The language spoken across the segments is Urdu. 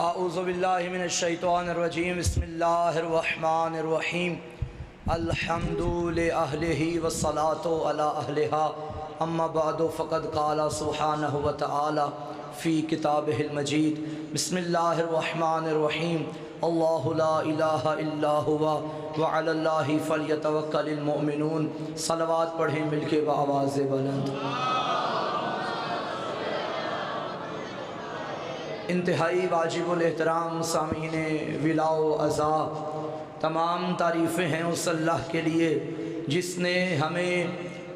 اعوذ باللہ من الشیطان الرجیم بسم اللہ الرحمن الرحیم الحمد لأہلہ والصلاة علی اہلہا اما بعد فقد قال سبحانہ وتعالی فی کتابہ المجید بسم اللہ الرحمن الرحیم اللہ لا الہ الا ہوا وعلی اللہ فلیتوکل المؤمنون۔ صلوات پڑھیں مل کے بآواز بلند۔ انتہائی واجب الاحترام سامعین ولا و عزا، تمام تعریفیں ہیں اس اللہ کے لیے جس نے ہمیں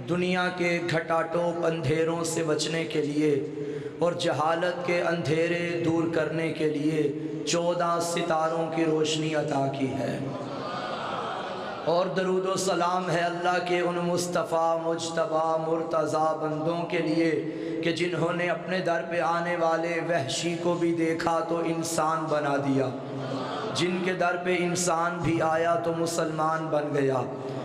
دنیا کے گھٹاٹوپ اندھیروں سے بچنے کے لیے اور جہالت کے اندھیرے دور کرنے کے لیے 14 ستاروں کی روشنی عطا کی ہے، اور درود و سلام ہے اللہ کے ان مصطفیٰ مجتبیٰ مرتضیٰ بندوں کے لیے کہ جنہوں نے اپنے در پہ آنے والے وحشی کو بھی دیکھا تو انسان بنا دیا، جن کے در پہ انسان بھی آیا تو مسلمان بن گیا،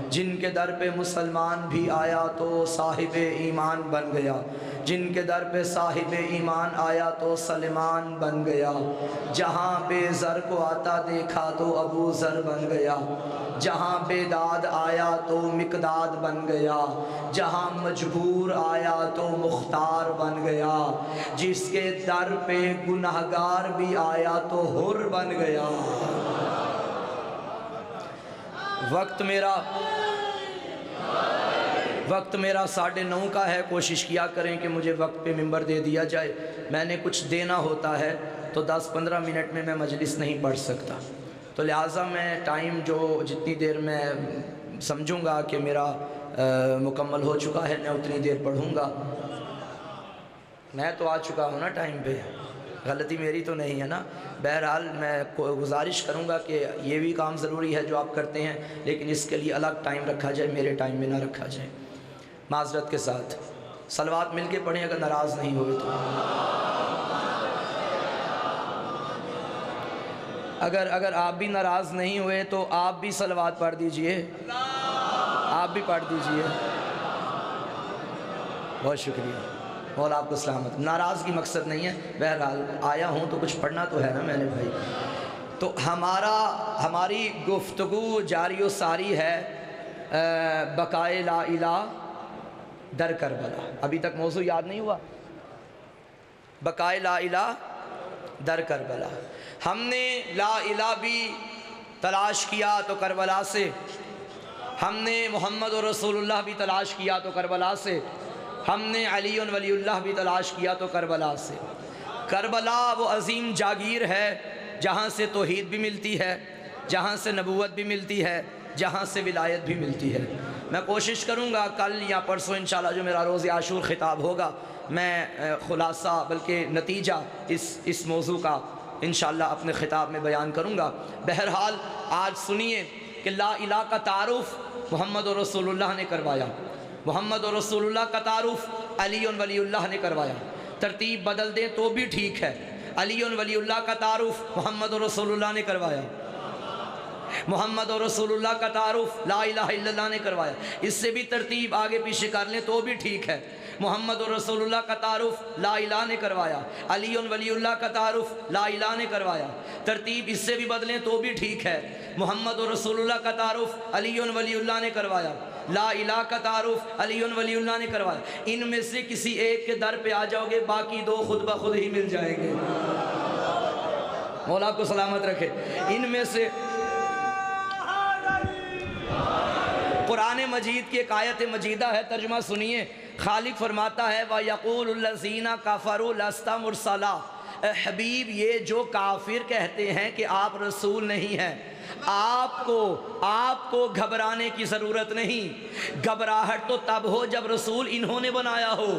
جن کے در پہ مسلمان بھی آیا تو صاحب ایمان بن گیا، جن کے در پہ صاحب ایمان آیا تو سلمان بن گیا، جہاں بے زر کو آتا دیکھا تو ابو ذر بن گیا، جہاں بے داد آیا تو مقداد بن گیا، جہاں مجبور آیا تو مختار بن گیا، جس کے در پہ گناہگار بھی آیا تو حر بن گیا۔ وقت میرا 9:30 کا ہے، کوشش کیا کریں کہ مجھے وقت پہ ممبر دے دیا جائے، میں نے کچھ دینا ہوتا ہے تو 10-15 منٹ میں مجلس نہیں پڑھ سکتا، تو لہٰذا میں ٹائم جتنی دیر میں سمجھوں گا کہ میرا مکمل ہو چکا ہے میں اتنی دیر پڑھوں گا۔ میں تو آ چکا ہوں نا ٹائم پہ، غلطی میری تو نہیں ہے نا۔ بہرحال میں گزارش کروں گا کہ یہ بھی کام ضروری ہے جو آپ کرتے ہیں، لیکن اس کے لیے الگ ٹائم رکھا جائے، میرے ٹائم میں نہ رکھا جائے، معذرت کے ساتھ۔ صلوات مل کے پڑھیں اگر ناراض نہیں ہوئے تو۔ اگر آپ بھی ناراض نہیں ہوئے تو آپ بھی صلوات پڑھ دیجئے، آپ بھی پڑھ دیجئے۔ بہت شکریہ، مولا آپ کو سلامت۔ ناراض کی مقصد نہیں ہے، بہرحال آیا ہوں تو کچھ پڑھنا تو ہے نا میں نے بھائی۔ تو ہماری گفتگو جاری و ساری ہے بقائے لا الہ در کربلا۔ ابھی تک موضوع یاد نہیں ہوا؟ بقائے لا الہ در کربلا۔ ہم نے لا الہ بھی تلاش کیا تو کربلا سے، ہم نے محمد رسول اللہ بھی تلاش کیا تو کربلا سے، ہم نے علی ولی اللہ بھی تلاش کیا تو کربلا سے۔ کربلا وہ عظیم جاگیر ہے جہاں سے توحید بھی ملتی ہے، جہاں سے نبوت بھی ملتی ہے، جہاں سے ولایت بھی ملتی ہے۔ میں کوشش کروں گا کل یا پرسوں انشاءاللہ جو میرا روز عاشور خطاب ہوگا میں خلاصہ بلکہ نتیجہ اس موضوع کا انشاءاللہ اپنے خطاب میں بیان کروں گا۔ بہرحال آج سنیے کہ لا الہ کا تعارف محمد رسول اللہ نے کروایا، محمد رسول اللہ کا تعارف علی ولی اللہ نے کروایا۔ ترتیب بدل دیں تو بھی ٹھیک ہے، علی ولی اللہ کا تعارف محمد رسول اللہ نے کروایا، محمد رسول اللہ کا تعارف لا الہ الا اللہ نے کروایا۔ اس سے بھی ترتیب آگے پیچھے کر لیں تو بھی ٹھیک ہے، محمد رسول اللہ کا تعارف لا الہ نے کروایا، علی ولی اللہ کا تعارف لا الہ نے کروایا۔ ترتیب اس سے بھی بدلیں تو بھی ٹھیک ہے، محمد رسول اللہ کا تعارف علی ولی اللہ نے کروایا، لا الہ کا تعارف علی ولی اللہ نے کروایا۔ ان میں سے کسی ایک کے در پہ آ جاؤ گے، باقی 2 خود بخود ہی مل جائیں گے۔ مولا آپ کو سلامت رکھے۔ ان میں سے قرآن مجید کی ایک آیت مجیدہ ہے، ترجمہ سنیے۔ خالق فرماتا ہے وَيَقُولُ الَّذِينَ كَفَرُوا لَسْتَ مُرْسَلًا، اے حبیب یہ جو کافر کہتے ہیں کہ آپ رسول نہیں ہیں، آپ کو گھبرانے کی ضرورت نہیں۔ گھبراہٹ تو تب ہو جب رسول انہوں نے بنایا ہو۔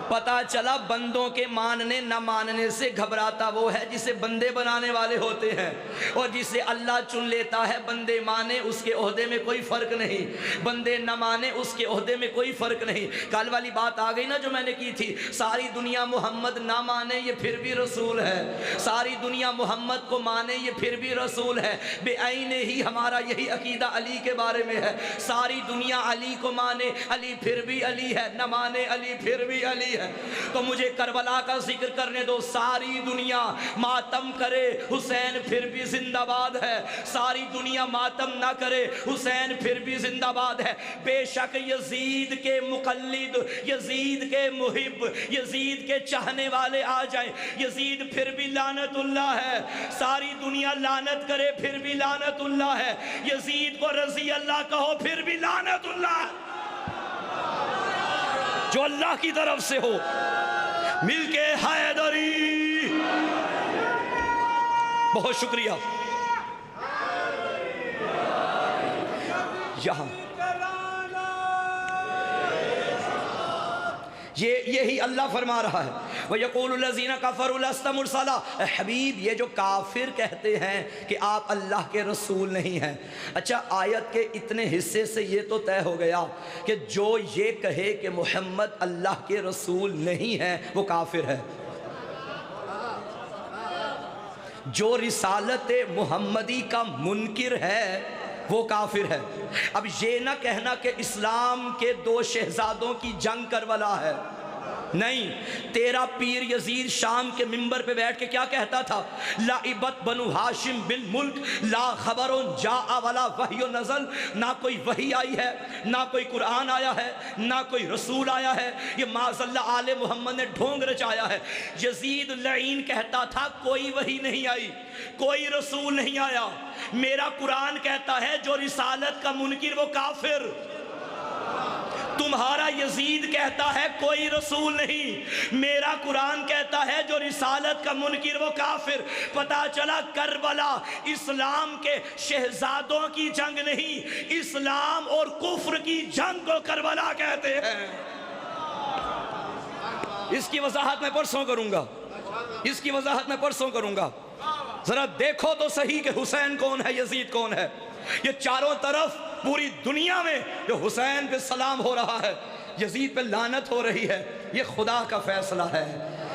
پتہ چلا بندوں کے ماننے نہ ماننے سے گھبراتا وہ ہے جسے بندے بنانے والے ہوتے ہیں، اور جسے اللہ چن لیتا ہے بندے مانے اس کے عہدے میں کوئی فرق نہیں، بندے نہ مانے اس کے عہدے میں کوئی فرق نہیں۔ کل والی بات آ گئی نا جو میں نے کی تھی، ساری دنیا محمد نہ مانے یہ پھر بھی رسول ہے، ساری دنیا محمد کو مانے یہ پھر بھی رسول ہے۔ بے عین ہی ہمارا یہی عقیدہ علی کے بارے میں ہے، ساری دنیا علی کو مانے علی پھر بھی علی ہے، نہ مانے علی پھر بھی علی ہے۔ ہے تو مجھے کربلا کا ذکر کرنے دو. ساری دنیا ماتم کرے حسین پھر بھی زندہ باد ہے, ساری دنیا ماتم نہ کرے حسین پھر بھی زندہ باد ہے. بے شک یزید کے مقلد, یزید کے محب, یزید کے چاہنے والے آ جائیں, یزید پھر بھی لعنت اللہ ہے. ساری دنیا لعنت کرے پھر بھی لعنت اللہ ہے. یزید کو رضی اللہ کہو پھر بھی لعنت اللہ ہے. جو اللہ کی طرف سے ہو. مل کے حیدری. بہت شکریہ. یہاں یہی اللہ فرما رہا ہے وَيَقُولُ الَّذِينَ كَفَرُوا لَسْتَ مُرْسَلًا. حبیب یہ جو کافر کہتے ہیں کہ آپ اللہ کے رسول نہیں ہیں. اچھا آیت کے اتنے حصے سے یہ تو طے ہو گیا کہ جو یہ کہے کہ محمد اللہ کے رسول نہیں ہے وہ کافر ہے. جو رسالت محمدی کا منکر ہے وہ کافر ہے. اب یہ نہ کہنا کہ اسلام کے 2 شہزادوں کی جنگ کربلا ہے. نہیں, تیرا پیر یزید شام کے منبر پہ بیٹھ کے کیا کہتا تھا؟ لعبت بنو ہاشم بالملک لا خبر جاء ولا وحی نزل. نہ کوئی وحی آئی ہے, نہ کوئی قرآن آیا ہے, نہ کوئی رسول آیا ہے. یہ معاذ اللہ آل محمد نے ڈھونگ رچایا ہے. یزید لعین کہتا تھا کوئی وحی نہیں آئی, کوئی رسول نہیں آیا. میرا قرآن کہتا ہے جو رسالت کا منکر وہ کافر. تمہارا یزید کہتا ہے کوئی رسول نہیں, میرا قرآن کہتا ہے جو رسالت کا منکر وہ کافر. پتا چلا کربلا اسلام کے شہزادوں کی جنگ نہیں, اسلام اور کفر کی جنگ کو کربلا کہتے ہیں. اس کی وضاحت میں پرسوں کروں گا, اس کی وضاحت میں پرسوں کروں گا. ذرا دیکھو تو صحیح کہ حسین کون ہے, یزید کون ہے. یہ چاروں طرف پوری دنیا میں جو حسین پہ سلام ہو رہا ہے, یزید پہ لعنت ہو رہی ہے, یہ خدا کا فیصلہ ہے,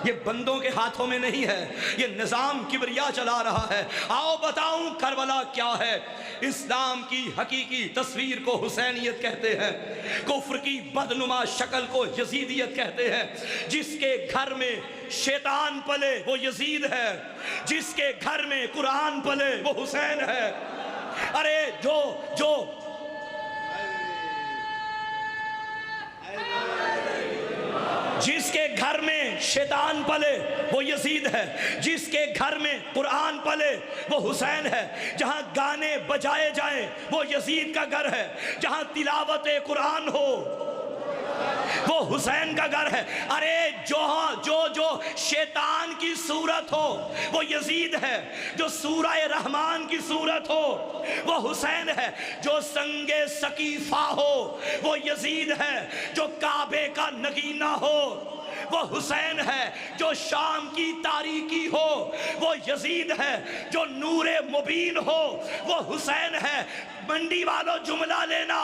یہ بندوں کے ہاتھوں میں نہیں ہے. یہ نظام کبریا چلا رہا ہے. آؤ بتاؤں کربلا کیا ہے. اسلام کی حقیقی تصویر کو حسینیت کہتے ہیں, کفر کی بدنما شکل کو یزیدیت کہتے ہیں. جس کے گھر میں شیطان پلے وہ یزید ہے, جس کے گھر میں قرآن پلے وہ حسین ہے. ارے جو جس کے گھر میں شیطان پلے وہ یزید ہے, جس کے گھر میں قرآن پلے وہ حسین ہے. جہاں گانے بجائے جائیں وہ یزید کا گھر ہے, جہاں تلاوت قرآن ہو وہ حسین کا گھر ہے. ارے جو شیطان کی صورت ہو وہ یزید ہے, جو سورہ رحمان کی صورت ہو وہ حسین ہے, جو سنگ سقیفہ ہو وہ یزید ہے, جو کعبے کا نگینہ ہو وہ حسین ہے, جو شام کی تاریکی ہو وہ یزید ہے, جو نور مبین ہو وہ حسین ہے. منڈی والوں جملہ لینا,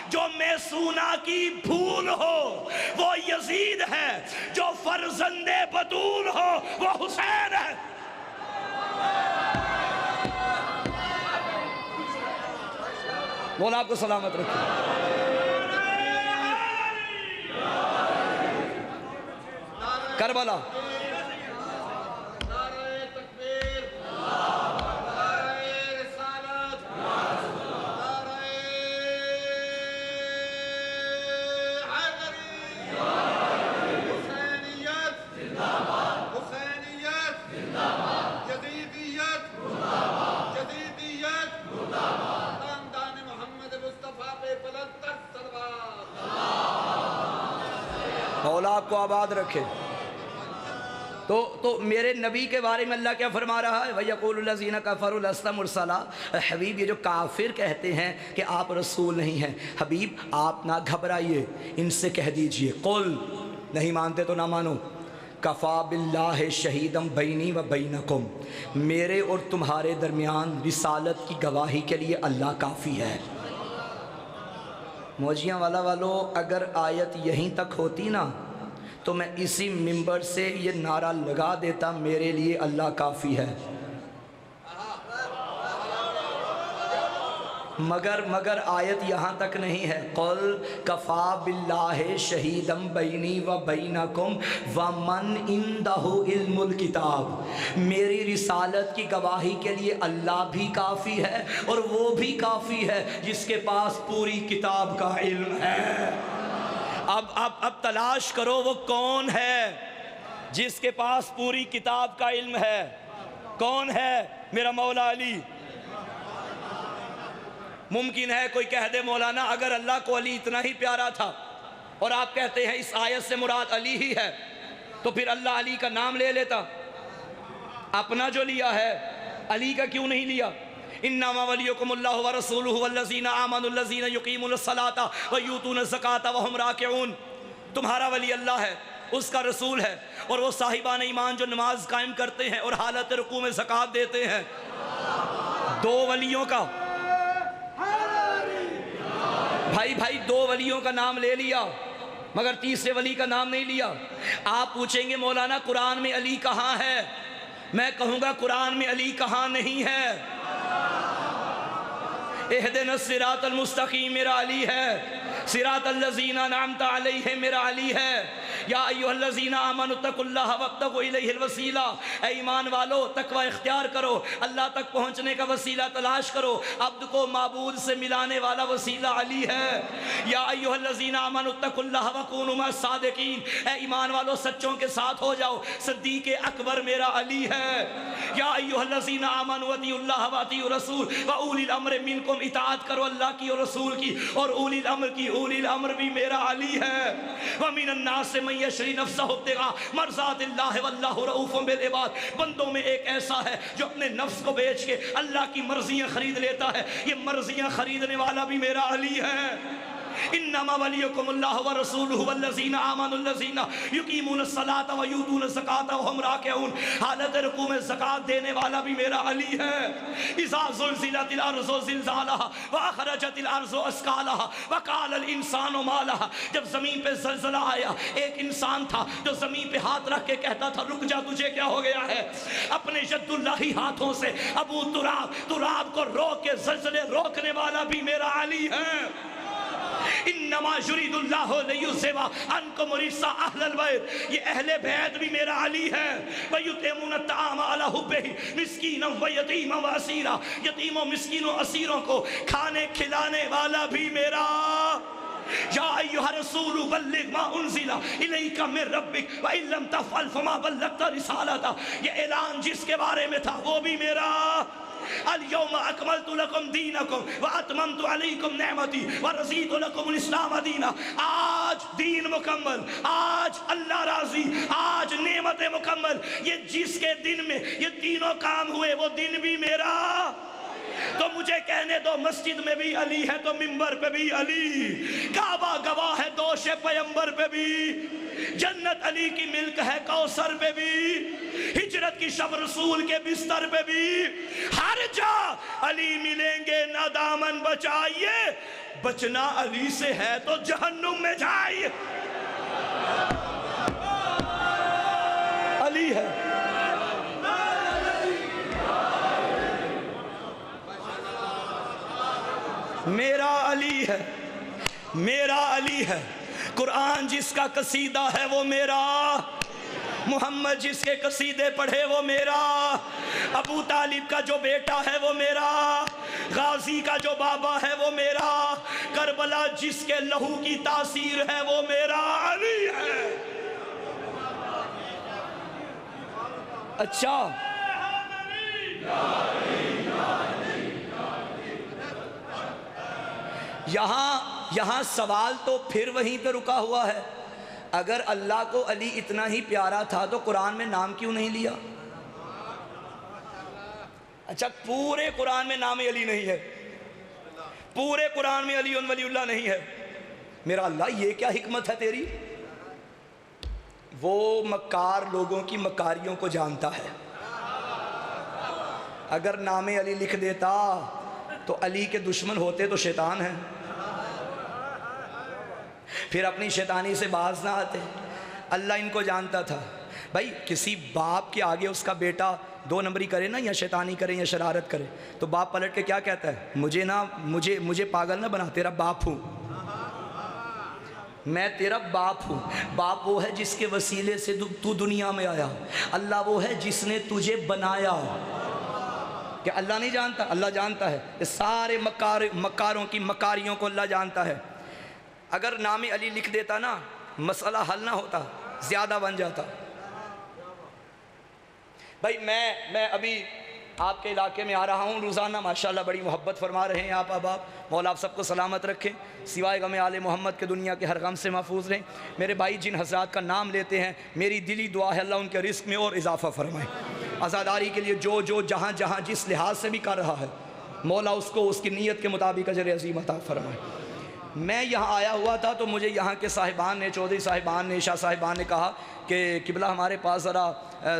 جو میسونا کی پھول ہو وہ یزید ہے, جو فرزند بطول ہو وہ حسین ہے. مولا آپ کو سلامت رکھے. کربلا مولا آپ کو آباد رکھے. تو میرے نبی کے بارے میں اللہ کیا فرما رہا ہے؟ وَيَقُولُ الَّذِينَ كَفَرُوا لَسْتَ مُرْسَلًا. حبیب یہ جو کافر کہتے ہیں کہ آپ رسول نہیں ہیں, حبیب آپ نہ گھبرائیے, ان سے کہہ دیجئے قل, نہیں مانتے تو نہ مانو, کفا باللہ شہیدم بینی و بینکم, میرے اور تمہارے درمیان رسالت کی گواہی کے لیے اللہ کافی ہے. موجیاں والا والو, اگر آیت یہیں تک ہوتی نا تو میں اسی منبر سے یہ نعرہ لگا دیتا, میرے لیے اللہ کافی ہے. مگر آیت یہاں تک نہیں ہے. قل کفا باللہ شہیدم بینی و بینکم ومن عندہ علم الکتاب. میری رسالت کی گواہی کے لیے اللہ بھی کافی ہے اور وہ بھی کافی ہے جس کے پاس پوری کتاب کا علم ہے. اب تلاش کرو وہ کون ہے جس کے پاس پوری کتاب کا علم ہے. کون ہے؟ میرا مولا علی. ممکن ہے کوئی کہہ دے مولانا اگر اللہ کو علی اتنا ہی پیارا تھا اور آپ کہتے ہیں اس آیت سے مراد علی ہی ہے تو پھر اللہ علی کا نام لے لیتا. اپنا جو لیا ہے علی کا کیوں نہیں لیا؟ انما ولیکم اللہ ورسولہ والذین آمنوا الذین یقیمون الصلاۃ ویؤتون الزکاۃ وہم راکعون. تمہارا ولی اللہ ہے، اس کا رسول ہے، اور وہ صاحبان ایمان جو نماز قائم کرتے ہیں اور حالت رکوع میں زکوٰۃ دیتے ہیں. دو ولیوں کا بھائی دو ولیوں کا نام لے لیا مگر تیسرے ولی کا نام نہیں لیا. آپ پوچھیں گے مولانا قرآن میں علی کہاں ہے؟ میں کہوں گا قرآن میں علی کہاں نہیں ہے. اہدنا الصراط المستقیم میرا علی ہے، صراط الذین انعمت علیہم میرا علی ہے. یا ایھا الذین آمنوا اتقوا اللہ وابتغوا الیہ الوسیلہ. اے ایمان والو تقوی اختیار کرو، اللہ تک پہنچنے کا وسیلہ تلاش کرو. عبد کو معبود سے ملانے والا وسیلہ علی ہے. یا ایھا الذین آمنوا اتقوا اللہ وکونوا مع الصادقین. اے ایمان والو سچوں کے ساتھ ہو جاؤ، صدیق اکبر میرا علی ہے. یا ایھا الذین آمنوا اطیعوا اللہ واطیعوا الرسول واولی الامر منکم. اطاعت کرو اللہ کی اور رسول کی اور اولی الامر کی. اولی الامر بھی میرا علی ہے. ومن الناس من یشری نفسہ ابتغاء مرضات اللہ واللہ رؤوف بالعباد. بندوں میں ایک ایسا ہے جو اپنے نفس کو بیچ کے اللہ کی مرضیاں خرید لیتا ہے. یہ مرضیاں خریدنے والا بھی میرا علی ہے. انما ولیکم اللہ ورسولہ والذین آمنوا الذین یقیمون الصلاۃ ویؤتون الزکاۃ وہم راکعون. حالت رکوع میں زکوٰۃ دینے والا بھی میرا علی ہے. اذا زلزلت الارض زلزالہا واخرجت الارض اثقالہا وقال الانسان ما لہا. جب زمین پہ زلزلہ آیا ایک انسان تھا جو زمین پہ ہاتھ رکھ کے کہتا تھا رک جا تجھے کیا ہو گیا ہے. اپنے ید اللہی ہاتھوں سے ابو تراب کو روک کے زلزلے روکنے والا بھی میرا علی ہے. انما یرید اللہ لیذھب عنکم الرجس اہل البیت. یہ اہل بیت بھی میرا علی ہے. ویطعمون الطعام علی حبہ مسکینا ویتیما واسیرا. یتیموں مسکینوں اسیروں کو کھانے کھلانے والا بھی میرا. یا ایھا الرسول بلغ ما انزل الیک من ربک وان لم تفعل فما بلغت رسالتہ. یہ اعلان جس کے بارے میں تھا وہ بھی میرا. اليوم اکملت لکم دینکم واتممت علیکم نعمتی ورضیت لکم الاسلام دینا. آج دین مکمل، آج اللہ راضی، آج نعمت مکمل. یہ جس کے دن میں یہ تینوں کام ہوئے وہ دن بھی میرا. تو مجھے کہنے دو مسجد میں بھی علی ہے تو منبر پہ بھی علی. کعبہ گواہ ہے دوش پیمبر پہ بھی. جنت علی کی ملک ہے کوثر پہ بھی. ہجرت کی شب رسول کے بستر پہ بھی. ہر جا علی ملیں گے نہ دامن بچائیے. بچنا علی سے ہے تو جہنم میں جائیے. علی ہے. میرا علی ہے، میرا علی ہے. قرآن جس کا قصیدہ ہے وہ میرا. محمد جس کے قصیدے پڑھے وہ میرا. ابو طالب کا جو بیٹا ہے وہ میرا. غازی کا جو بابا ہے وہ میرا. کربلا جس کے لہو کی تاثیر ہے وہ میرا علی ہے. اچھا یہاں سوال تو پھر وہیں پہ رکا ہوا ہے. اگر اللہ کو علی اتنا ہی پیارا تھا تو قرآن میں نام کیوں نہیں لیا؟ اچھا پورے قرآن میں نام علی نہیں ہے، پورے قرآن میں علی ولی اللہ نہیں ہے. میرا اللہ یہ کیا حکمت ہے تیری؟ وہ مکار لوگوں کی مکاریوں کو جانتا ہے. اگر نام علی لکھ دیتا تو علی کے دشمن ہوتے تو شیطان ہیں، پھر اپنی شیطانی سے باز نہ آتے. اللہ ان کو جانتا تھا. بھائی کسی باپ کے آگے اس کا بیٹا 2 نمبری کرے نا، یا شیطانی کرے یا شرارت کرے، تو باپ پلٹ کے کیا کہتا ہے؟ مجھے پاگل نہ بنا، تیرا باپ ہوں میں، تیرا باپ ہوں۔ باپ وہ ہے جس کے وسیلے سے تو دنیا میں آیا، اللہ وہ ہے جس نے تجھے بنایا۔ کہ اللہ نہیں جانتا؟ اللہ جانتا ہے، یہ سارے مکاروں کی مکاریوں کو اللہ جانتا ہے۔ اگر نام علی لکھ دیتا نا، مسئلہ حل نہ ہوتا، زیادہ بن جاتا۔ بھائی میں ابھی آپ کے علاقے میں آ رہا ہوں روزانہ، ماشاءاللہ بڑی محبت فرما رہے ہیں آپ احباب، مولا آپ سب کو سلامت رکھیں، سوائے غم آل محمد کے دنیا کے ہر غم سے محفوظ رہیں۔ میرے بھائی جن حضرات کا نام لیتے ہیں، میری دلی دعا ہے اللہ ان کے رزق میں اور اضافہ فرمائے، عزاداری کے لیے جو جہاں جس لحاظ سے بھی کر رہا ہے، مولا اس کو اس کی نیت کے مطابق اجر عظیم عطا فرمائے۔ میں یہاں آیا ہوا تھا تو مجھے یہاں کے صاحبان نے، چودھری صاحبان نے، شاہ صاحبان نے کہا کہ قبلہ ہمارے پاس ذرا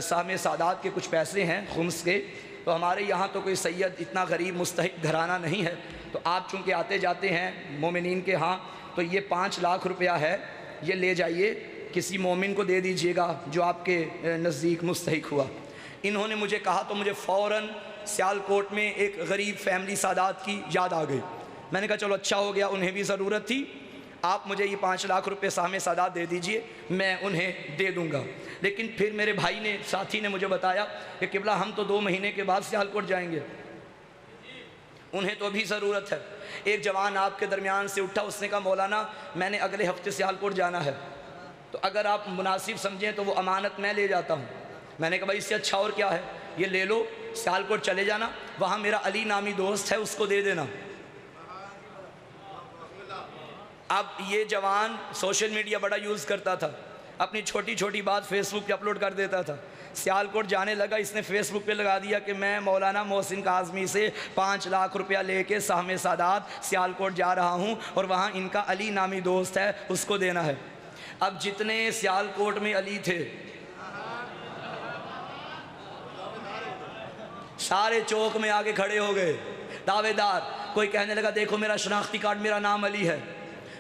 سہم سادات کے کچھ پیسے ہیں خمس کے، تو ہمارے یہاں تو کوئی سید اتنا غریب مستحق گھرانہ نہیں ہے، تو آپ چونکہ آتے جاتے ہیں مومنین کے ہاں، تو یہ 5 لاکھ روپیہ ہے، یہ لے جائیے کسی مومن کو دے دیجئے گا جو آپ کے نزدیک مستحق ہوا۔ انہوں نے مجھے کہا تو مجھے فوراً سیالکوٹ میں ایک غریب فیملی سادات کی یاد آ گئی۔ میں نے کہا چلو اچھا ہو گیا، انہیں بھی ضرورت تھی، آپ مجھے یہ 5 لاکھ روپے سہم سادات دے دیجئے، میں انہیں دے دوں گا۔ لیکن پھر میرے بھائی نے، ساتھی نے مجھے بتایا کہ قبلہ ہم تو 2 مہینے کے بعد سیالکوٹ جائیں گے، انہیں تو ابھی ضرورت ہے۔ ایک جوان آپ کے درمیان سے اٹھا، اس نے کہا مولانا میں نے اگلے ہفتے سیالکوٹ جانا ہے، تو اگر آپ مناسب سمجھیں تو وہ امانت میں لے جاتا ہوں۔ میں نے کہا بھائی اس سے اچھا اور کیا ہے، یہ لے لو، سیالکوٹ چلے جانا، وہاں میرا علی نامی دوست ہے، اس کو دے دینا۔ اب یہ جوان سوشل میڈیا بڑا یوز کرتا تھا، اپنی چھوٹی چھوٹی بات فیس بک پہ اپلوڈ کر دیتا تھا۔ سیالکوٹ جانے لگا، اس نے فیس بک پہ لگا دیا کہ میں مولانا محسن کاظمی سے 5 لاکھ روپیہ لے کے سہم سادات سیالکوٹ جا رہا ہوں، اور وہاں ان کا علی نامی دوست ہے، اس کو دینا ہے۔ اب جتنے سیالکوٹ میں علی تھے سارے چوک میں آگے کھڑے ہو گئے دعوے دار۔ کوئی کہنے لگا دیکھو میرا شناختی کارڈ، میرا نام علی ہے۔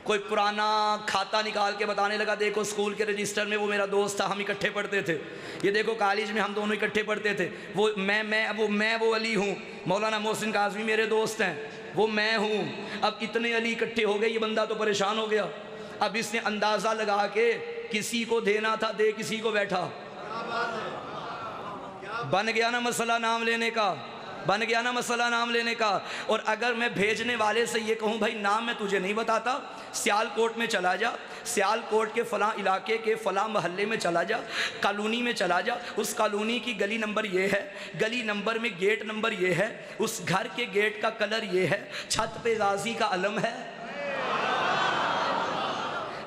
کوئی پرانا کھاتا نکال کے بتانے لگا دیکھو اسکول کے رجسٹر میں وہ میرا دوست تھا، ہم اکٹھے پڑھتے تھے، یہ دیکھو کالج میں ہم دونوں اکٹھے پڑھتے تھے، وہ علی ہوں، مولانا محسن کاظمی میرے دوست ہیں، وہ میں ہوں۔ اب اتنے علی اکٹھے ہو گئے، یہ بندہ تو پریشان ہو گیا۔ اب اس نے اندازہ لگا کے کسی کو دینا تھا دے، کسی کو بیٹھا۔ بن گیا نا مسئلہ نام لینے کا، بن گیا نا مسئلہ نام لینے کا۔ اور اگر میں بھیجنے والے سے یہ کہوں بھائی نام میں تجھے نہیں بتاتا، سیالکوٹ میں چلا جا، سیالکوٹ کے فلاں علاقے کے فلاں محلے میں چلا جا، کالونی میں چلا جا، اس کالونی کی گلی نمبر یہ ہے، گلی نمبر میں گیٹ نمبر یہ ہے، اس گھر کے گیٹ کا کلر یہ ہے، چھت پہ غازی کا علم ہے۔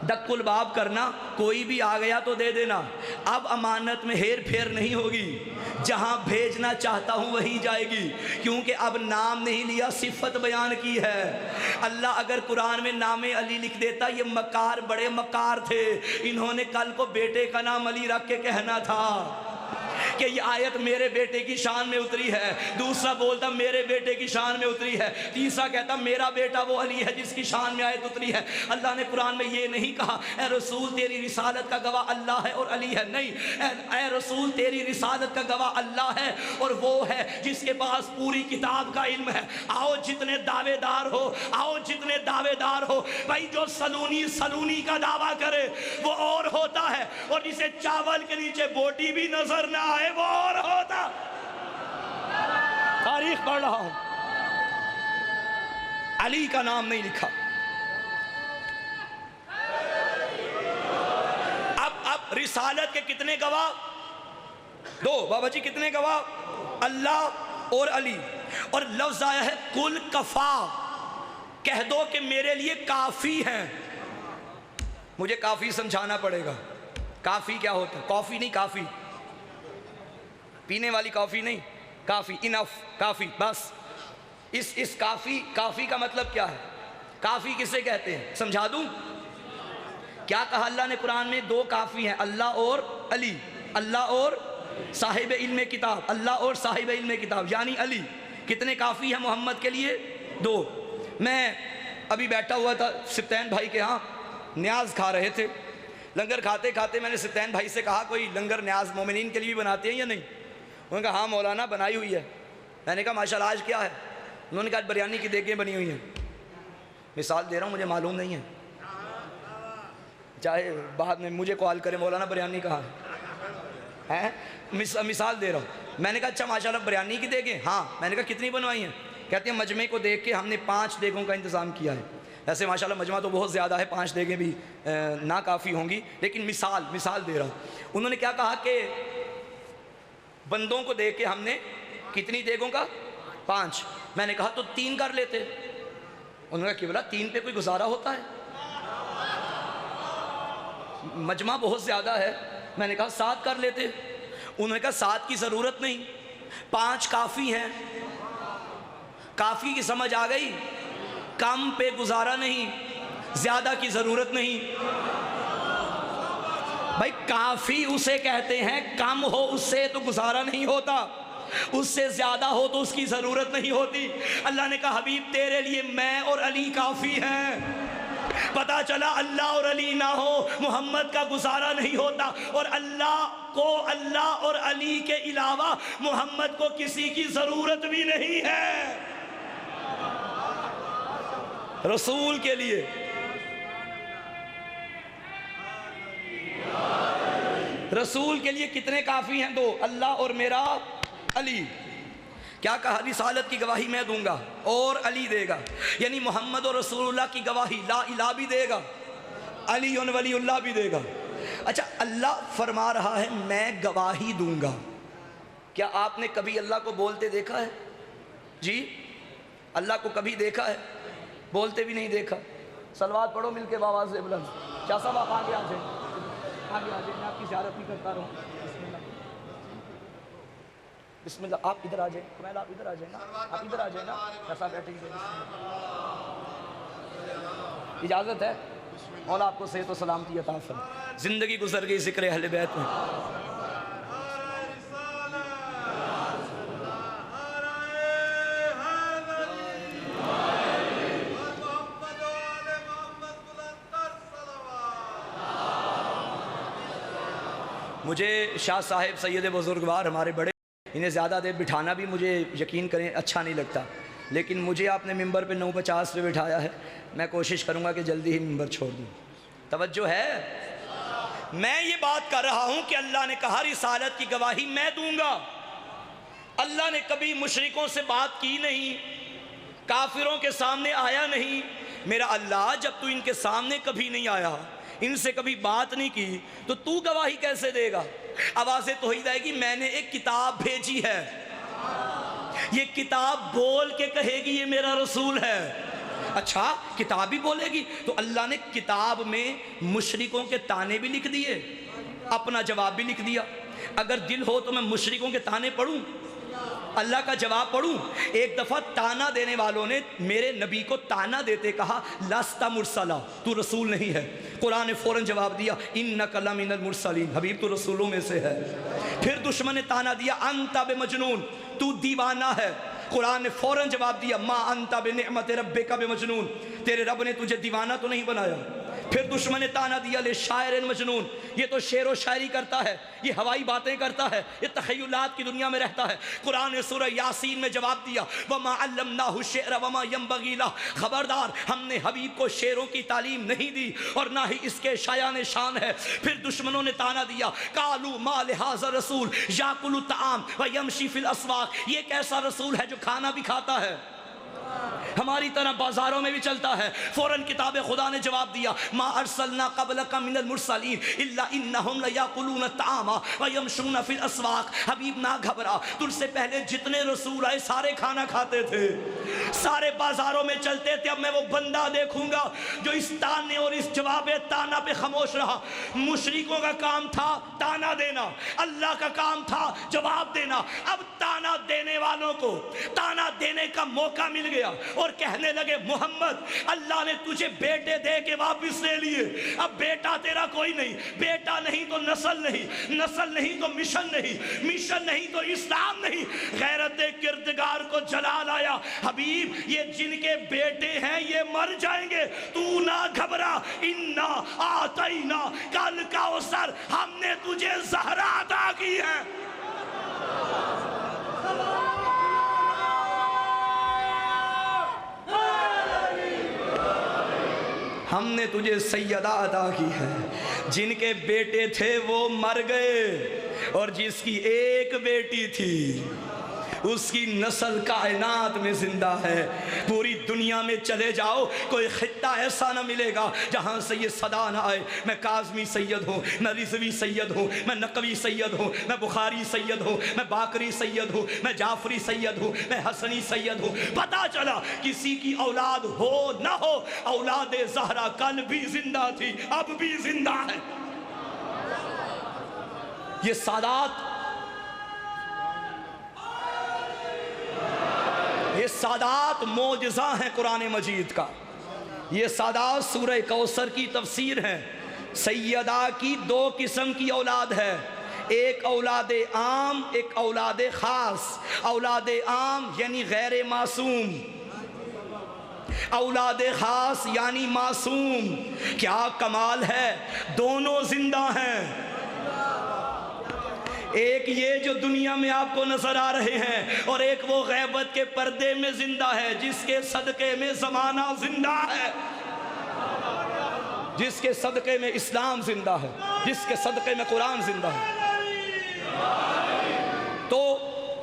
ڈک الباب کرنا، کوئی بھی آ گیا تو دے دینا۔ اب امانت میں ہیر پھیر نہیں ہوگی، جہاں بھیجنا چاہتا ہوں وہیں جائے گی، کیونکہ اب نام نہیں لیا، صفت بیان کی ہے۔ اللہ اگر قرآن میں نام علی لکھ دیتا، یہ مکار بڑے مکار تھے، انہوں نے کل کو بیٹے کا نام علی رکھ کے کہنا تھا کہ یہ آیت میرے بیٹے کی شان میں اتری ہے، دوسرا بولتا میرے بیٹے کی شان میں اتری ہے، تیسرا کہتا میرا بیٹا وہ علی ہے جس کی شان میں آیت اتری ہے۔ اللہ نے قرآن میں یہ نہیں کہا اے رسول تیری رسالت کا گواہ اللہ ہے اور علی ہے، نہیں، اے رسول تیری رسالت کا گواہ اللہ ہے اور وہ ہے جس کے پاس پوری کتاب کا علم ہے۔ آؤ جتنے دعوے دار ہو، آؤ جتنے دعوے دار ہو، بھائی جو سلونی کا دعویٰ کرے وہ اور ہوتا ہے، اور جسے چاول کے نیچے بوٹی بھی نظر نہ آئے وہ اور ہوتا۔ تاریخ پڑھ رہا ہوں، علی کا نام نہیں لکھا۔ اب رسالت کے کتنے گواہ؟ 2 بابا جی، کتنے گواہ؟ اللہ اور علی، اور لفظ آیا ہے کل کفا، کہہ دو کہ میرے لیے کافی ہیں۔ مجھے کافی سمجھانا پڑے گا، کافی کیا ہوتا ہے؟ کافی نہیں، کافی پینے والی کافی نہیں، کافی، انف، کافی، بس۔ اس کافی کا مطلب کیا ہے؟ کافی کسے کہتے ہیں؟ سمجھا دوں؟ کیا کہا اللہ نے قرآن میں؟ 2 کافی ہیں، اللہ اور علی، اللہ اور صاحب علم کتاب، اللہ اور صاحب علم کتاب یعنی علی۔ کتنے کافی ہیں محمد کے لیے؟ 2۔ میں ابھی بیٹھا ہوا تھا سبتین بھائی کے ہاں، نیاز کھا رہے تھے، لنگر کھاتے کھاتے میں نے ستین بھائی سے کہا کوئی لنگر نیاز مومنین کے لیے بھی بناتے ہیں یا نہیں؟ انہوں نے کہا ہاں مولانا بنائی ہوئی ہے۔ میں نے کہا ماشاءاللہ آج کیا ہے؟ انہوں نے کہا بریانی کی دیگیں بنی ہوئی ہیں۔ مثال دے رہا ہوں، مجھے معلوم نہیں ہے، چاہے بعد میں مجھے کال کرے مولانا بریانی کہاں ہے، مثال دے رہا ہوں۔ میں نے کہا اچھا ماشاءاللہ بریانی کی دیگیں؟ ہاں۔ میں نے کہا کتنی بنوائی ہیں؟ کہتے ہیں مجمع کو دیکھ کے ہم نے 5 دیگوں کا انتظام کیا ہے۔ ایسے ماشاءاللہ مجمع تو بہت زیادہ ہے، 5 دیگیں بھی نا کافی ہوں گی، لیکن مثال دے رہا ہوں۔ انہوں نے کیا کہا کہ بندوں کو دیکھ کے ہم نے کتنی دیگوں کا؟ 5۔ میں نے کہا تو 3 کر لیتے۔ انہوں نے کہا کہ بلا 3 پہ کوئی گزارا ہوتا ہے؟ مجمع بہت زیادہ ہے۔ میں نے کہا 7 کر لیتے۔ انہوں نے کہا 7 کی ضرورت نہیں، 5 کافی ہیں۔ کافی کی سمجھ آ گئی؟ کم پہ گزارا نہیں، زیادہ کی ضرورت نہیں۔ بھائی کافی اسے کہتے ہیں کم ہو اس سے تو گزارا نہیں ہوتا، اس سے زیادہ ہو تو اس کی ضرورت نہیں ہوتی۔ اللہ نے کہا حبیب تیرے لیے میں اور علی کافی ہیں۔ پتا چلا اللہ اور علی نہ ہو محمد کا گزارا نہیں ہوتا، اور اللہ کو اللہ اور علی کے علاوہ محمد کو کسی کی ضرورت بھی نہیں ہے۔ رسول کے لیے رسول کے لیے کتنے کافی ہیں؟ 2، اللہ اور میرا علی۔ کیا کہا؟ رسالت کی گواہی میں دوں گا اور علی دے گا، یعنی محمد اور رسول اللہ کی گواہی لا الہ بھی دے گا، علی اور ولی اللہ بھی دے گا۔ اچھا اللہ فرما رہا ہے میں گواہی دوں گا، کیا آپ نے کبھی اللہ کو بولتے دیکھا ہے؟ جی اللہ کو کبھی دیکھا ہے؟ بولتے بھی نہیں دیکھا۔ صلوات پڑھو مل کے بآواز بلند۔ کیا صاحب آپ آگے آ جائیں، آگے آ جائیں، میں آپ کی زیارت نہیں کرتا رہوں۔ بسم اللہ بسم اللہ۔ آپ ادھر آ جائیں، کمیل آپ ادھر آ جائیں نا، آپ ادھر آ جائیں نا، کیسا بیٹھیں گے؟ اجازت ہے؟ مولا آپ کو صحت و سلامتی عطا فرمائے۔ زندگی گزر گئی ذکر اہل بیت میں۔ مجھے شاہ صاحب سید بزرگوار ہمارے بڑے، انہیں زیادہ دیر بٹھانا بھی مجھے یقین کریں اچھا نہیں لگتا، لیکن مجھے آپ نے ممبر پہ 9:50 پہ بٹھایا ہے، میں کوشش کروں گا کہ جلدی ہی ممبر چھوڑ دوں۔ توجہ ہے؟ میں یہ بات کر رہا ہوں کہ اللہ نے کہا رسالت کی گواہی میں دوں گا۔ اللہ نے کبھی مشرکوں سے بات کی نہیں، کافروں کے سامنے آیا نہیں۔ میرا اللہ جب تو ان کے سامنے کبھی نہیں آیا، ان سے کبھی بات نہیں کی، تو گواہی کیسے دے گا؟ آواز توحید آئے گی میں نے ایک کتاب بھیجی ہے، یہ کتاب بول کے کہے گی یہ میرا رسول ہے۔ اچھا کتاب بھی بولے گی؟ تو اللہ نے کتاب میں مشرکوں کے تانے بھی لکھ دیے، اپنا جواب بھی لکھ دیا۔ اگر دل ہو تو میں مشرکوں کے تانے پڑھوں، اللہ کا جواب پڑھوں؟ ایک دفعہ تانا دینے والوں نے میرے نبی کو تانا دیتے کہا لست مرسلا، تو رسول نہیں ہے۔ قرآن نے فوراً جواب دیا انک لمن المرسلین، حبیب تو رسولوں میں سے ہے۔ پھر دشمن نے تانا دیا انت بمجنون، تو دیوانہ ہے۔ قرآن نے فوراً جواب دیا ما انت بنعمت ربک بمجنون، تیرے رب نے تجھے دیوانہ تو نہیں بنایا۔ پھر دشمن نے تانا دیا لے شاعر مجنون، یہ تو شعر و شاعری کرتا ہے، یہ ہوائی باتیں کرتا ہے، یہ تخیلات کی دنیا میں رہتا ہے۔ قرآن نے سورہ یاسین میں جواب دیا وما علمناہ الشعر وما ينبغی لہ، خبردار ہم نے حبیب کو شعروں کی تعلیم نہیں دی اور نہ ہی اس کے شایان شان ہے۔ پھر دشمنوں نے تانا دیا قالوا ما لہذا رسول یاکل الطعام ویمشی فی الاسواق، یہ کیسا رسول ہے جو کھانا بھی کھاتا ہے، ہماری طرح بازاروں میں بھی چلتا ہے۔ فوراً کتاب خدا نے جواب دیا ما ارسلنا قبلک من المرسلین الا انہم لیاکلون الطعام ویمشون فی الاسواق، حبیب نہ گھبرا، تجھ سے پہلے جتنے رسول آئے سارے کھانا کھاتے تھے، سارے بازاروں میں چلتے تھے۔ اب میں وہ بندہ دیکھوں گا جو اس تانے اور اس جواب تانا پہ خاموش رہا۔ مشرکوں کا کام تھا تانا دینا، اللہ کا کام تھا جواب دینا۔ اب تانا دینے والوں کو تانا دینے کا موقع مل گیا اور کہنے لگے محمد اللہ نے تجھے بیٹے دے کے واپس لے لیے، اب بیٹا تیرا کوئی نہیں، بیٹا نہیں تو نسل نہیں، نسل نہیں تو مشن نہیں، مشن نہیں تو اسلام نہیں۔ غیرت کردگار کو جلال آیا، حبیب یہ جن کے بیٹے ہیں یہ مر جائیں گے، تو نہ گھبرا، انا آتینا کل کوثر، ہم نے تجھے زہرا عطا کی ہے۔ ہم نے تجھے سیدہ عطا کی ہے۔ جن کے بیٹے تھے وہ مر گئے، اور جس کی ایک بیٹی تھی اس کی نسل کائنات میں زندہ ہے۔ پوری دنیا میں چلے جاؤ، کوئی خطہ ایسا نہ ملے گا جہاں سے یہ صدا نہ آئے، میں کاظمی سید ہوں، میں رضوی سید ہوں، میں نقوی سید ہوں، میں بخاری سید ہوں، میں باقری سید ہوں، میں جعفری سید ہوں، میں حسنی سید ہوں۔ پتہ چلا کسی کی اولاد ہو نہ ہو، اولاد زہرا کل بھی زندہ تھی، اب بھی زندہ ہے۔ یہ سادات معجزہ ہیں قرآن مجید کا۔ یہ سادات سورہ کوثر کی تفسیر ہے۔ سیدہ کی دو قسم کی اولاد ہے، ایک اولاد عام، ایک اولاد خاص۔ اولاد عام یعنی غیر معصوم، اولاد خاص یعنی معصوم۔ کیا کمال ہے، دونوں زندہ ہیں۔ ایک یہ جو دنیا میں آپ کو نظر آ رہے ہیں، اور ایک وہ غیبت کے پردے میں زندہ ہے، جس کے صدقے میں زمانہ زندہ ہے، جس کے صدقے میں اسلام زندہ ہے، جس کے صدقے میں قرآن زندہ ہے۔ تو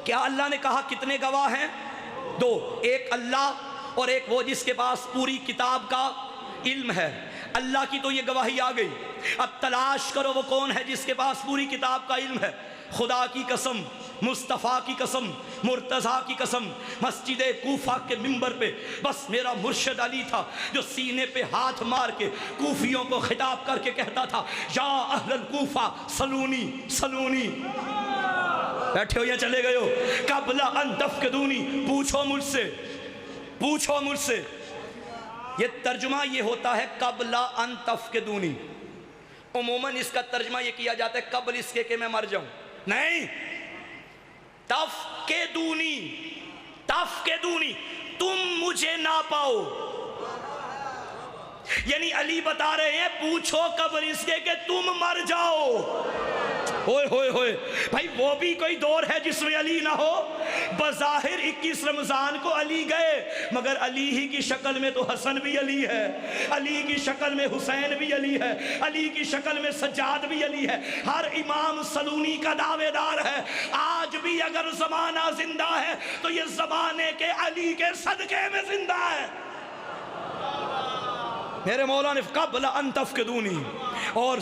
کیا اللہ نے کہا کتنے گواہ ہیں؟ دو، ایک اللہ اور ایک وہ جس کے پاس پوری کتاب کا علم ہے۔ اللہ کی تو یہ گواہی آ گئی، اب تلاش کرو وہ کون ہے جس کے پاس پوری کتاب کا علم ہے۔ خدا کی قسم، مصطفیٰ کی قسم، مرتضیٰ کی قسم، مسجد کوفہ کے منبر پہ بس میرا مرشد علی تھا جو سینے پہ ہاتھ مار کے کوفیوں کو خطاب کر کے کہتا تھا، یا اہل الکوفہ سلونی سلونی۔ بیٹھے ہو یا چلے گئے ہو؟ قبل ان تفقدونی، پوچھو مجھ سے، پوچھو مجھ سے۔ یہ ترجمہ یہ ہوتا ہے قبل ان تفقدونی۔ عموماً اس کا ترجمہ یہ کیا جاتا ہے قبل اس کے کہ میں مر جاؤں، نہیں، تفقدونی، تفقدونی، تم مجھے نہ پاؤ۔ یعنی علی بتا رہے ہیں پوچھو قبل اس کے کہ تم مر جاؤ۔ ہوئے ہوئے ہوئے بھائی، وہ بھی کوئی دور ہے جس میں علی نہ ہو؟ بظاہر 21 رمضان کو علی گئے، مگر علی ہی کی شکل میں تو حسن بھی علی ہے، علی کی شکل میں حسین بھی علی ہے، علی کی شکل میں سجاد بھی علی ہے۔ ہر امام سلونی کا دعوے دار ہے۔ آج بھی اگر زمانہ زندہ ہے تو یہ زمانے کے علی کے صدقے میں زندہ ہے۔ میرے مولا نے قبل ان تفقدونی، اور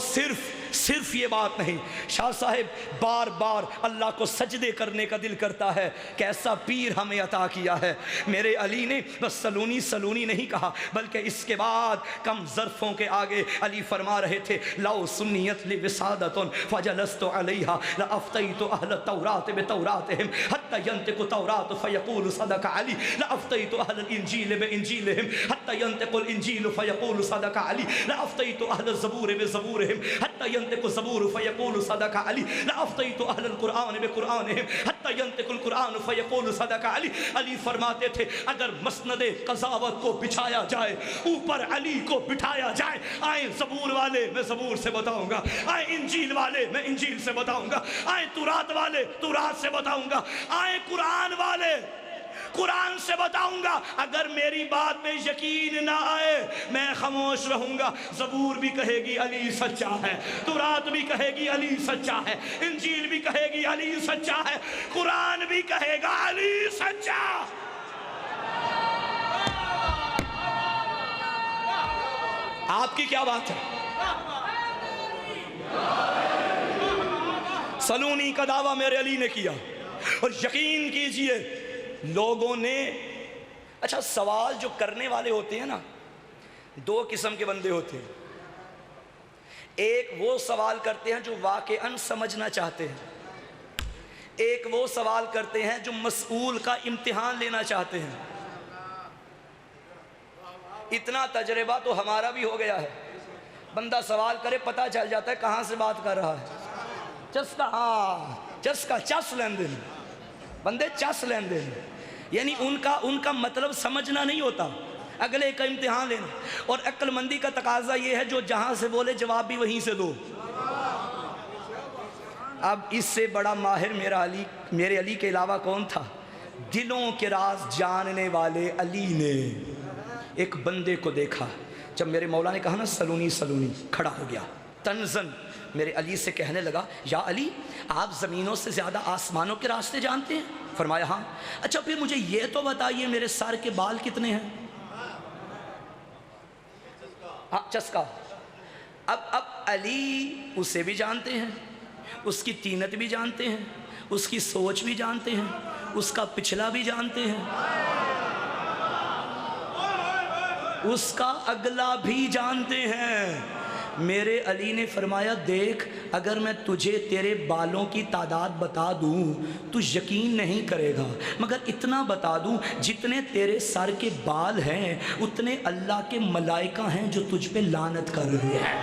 صرف یہ بات نہیں، شاہ صاحب بار بار اللہ کو سجدے کرنے کا دل کرتا ہے کہ ایسا پیر ہمیں عطا کیا ہے۔ میرے علی نے بس سلونی سلونی نہیں کہا، بلکہ اس کے بعد کم ظرفوں کے آگے علی فرما رہے تھے، لو سنیت لی وسادت فجلست علیہا لأفتیت اہل التورات بتوراتہم حتی ینطق التورات فیقول صدق علی لأفتیت اہل الانجیل بانجیلہم حتی ینطق الانجیل فیقول صدق علی لأفتیت اہل الزبور بزبورہم حتی ینطق الزبور فیقول صدق علی لأفتیت اہل القرآن بقرآنہم حتی ینطق القرآن فیقول صدق علی۔ علی فرماتے تھے اگر مسند قضاوت کو بچھایا جائے، اوپر علی کو بٹھایا جائے، آئیں زبور والے میں زبور سے بتاؤں گا، آئیں انجیل والے میں انجیل سے بتاؤں گا، آئیں تورات والے تورات سے بتاؤں گا، آئیں قرآن والے قرآن سے بتاؤں گا۔ اگر میری بات میں یقین نہ آئے میں خاموش رہوں گا۔ زبور بھی کہے گی علی سچا ہے، تورات بھی کہے گی علی سچا ہے، انجیل بھی کہے گی علی سچا ہے، قرآن بھی کہے گا علی سچا۔ آپ کی کیا بات ہے؟ سلونی کا دعویٰ میرے علی نے کیا، اور یقین کیجئے لوگوں نے، اچھا سوال جو کرنے والے ہوتے ہیں نا، دو قسم کے بندے ہوتے ہیں۔ ایک وہ سوال کرتے ہیں جو واقعاً سمجھنا چاہتے ہیں، ایک وہ سوال کرتے ہیں جو مسئول کا امتحان لینا چاہتے ہیں۔ اتنا تجربہ تو ہمارا بھی ہو گیا ہے، بندہ سوال کرے پتہ چل جاتا ہے کہاں سے بات کر رہا ہے۔ چسکا، ہاں چسکا، چس لین دین، بندے چس لین دین، یعنی ان کا مطلب سمجھنا نہیں ہوتا، اگلے کا امتحان لینا۔ اور عقل مندی کا تقاضا یہ ہے جو جہاں سے بولے جواب بھی وہیں سے دو۔ اب اس سے بڑا ماہر میرے علی کے علاوہ کون تھا؟ دلوں کے راز جاننے والے علی نے ایک بندے کو دیکھا، جب میرے مولا نے کہا نا سلونی سلونی، کھڑا ہو گیا تنزن، میرے علی سے کہنے لگا یا علی آپ زمینوں سے زیادہ آسمانوں کے راستے جانتے ہیں؟ فرمایا ہاں۔ اچھا پھر مجھے یہ تو بتائیے میرے سر کے بال کتنے ہیں؟ ہاں چسکا۔ اب علی اسے بھی جانتے ہیں، اس کی تینت بھی جانتے ہیں، اس کی سوچ بھی جانتے ہیں، اس کا پچھلا بھی جانتے ہیں، اس کا اگلا بھی جانتے ہیں۔ میرے علی نے فرمایا دیکھ اگر میں تجھے تیرے بالوں کی تعداد بتا دوں تو یقین نہیں کرے گا، مگر اتنا بتا دوں جتنے تیرے سر کے بال ہیں اتنے اللہ کے ملائکہ ہیں جو تجھ پہ لعنت کر رہے ہیں۔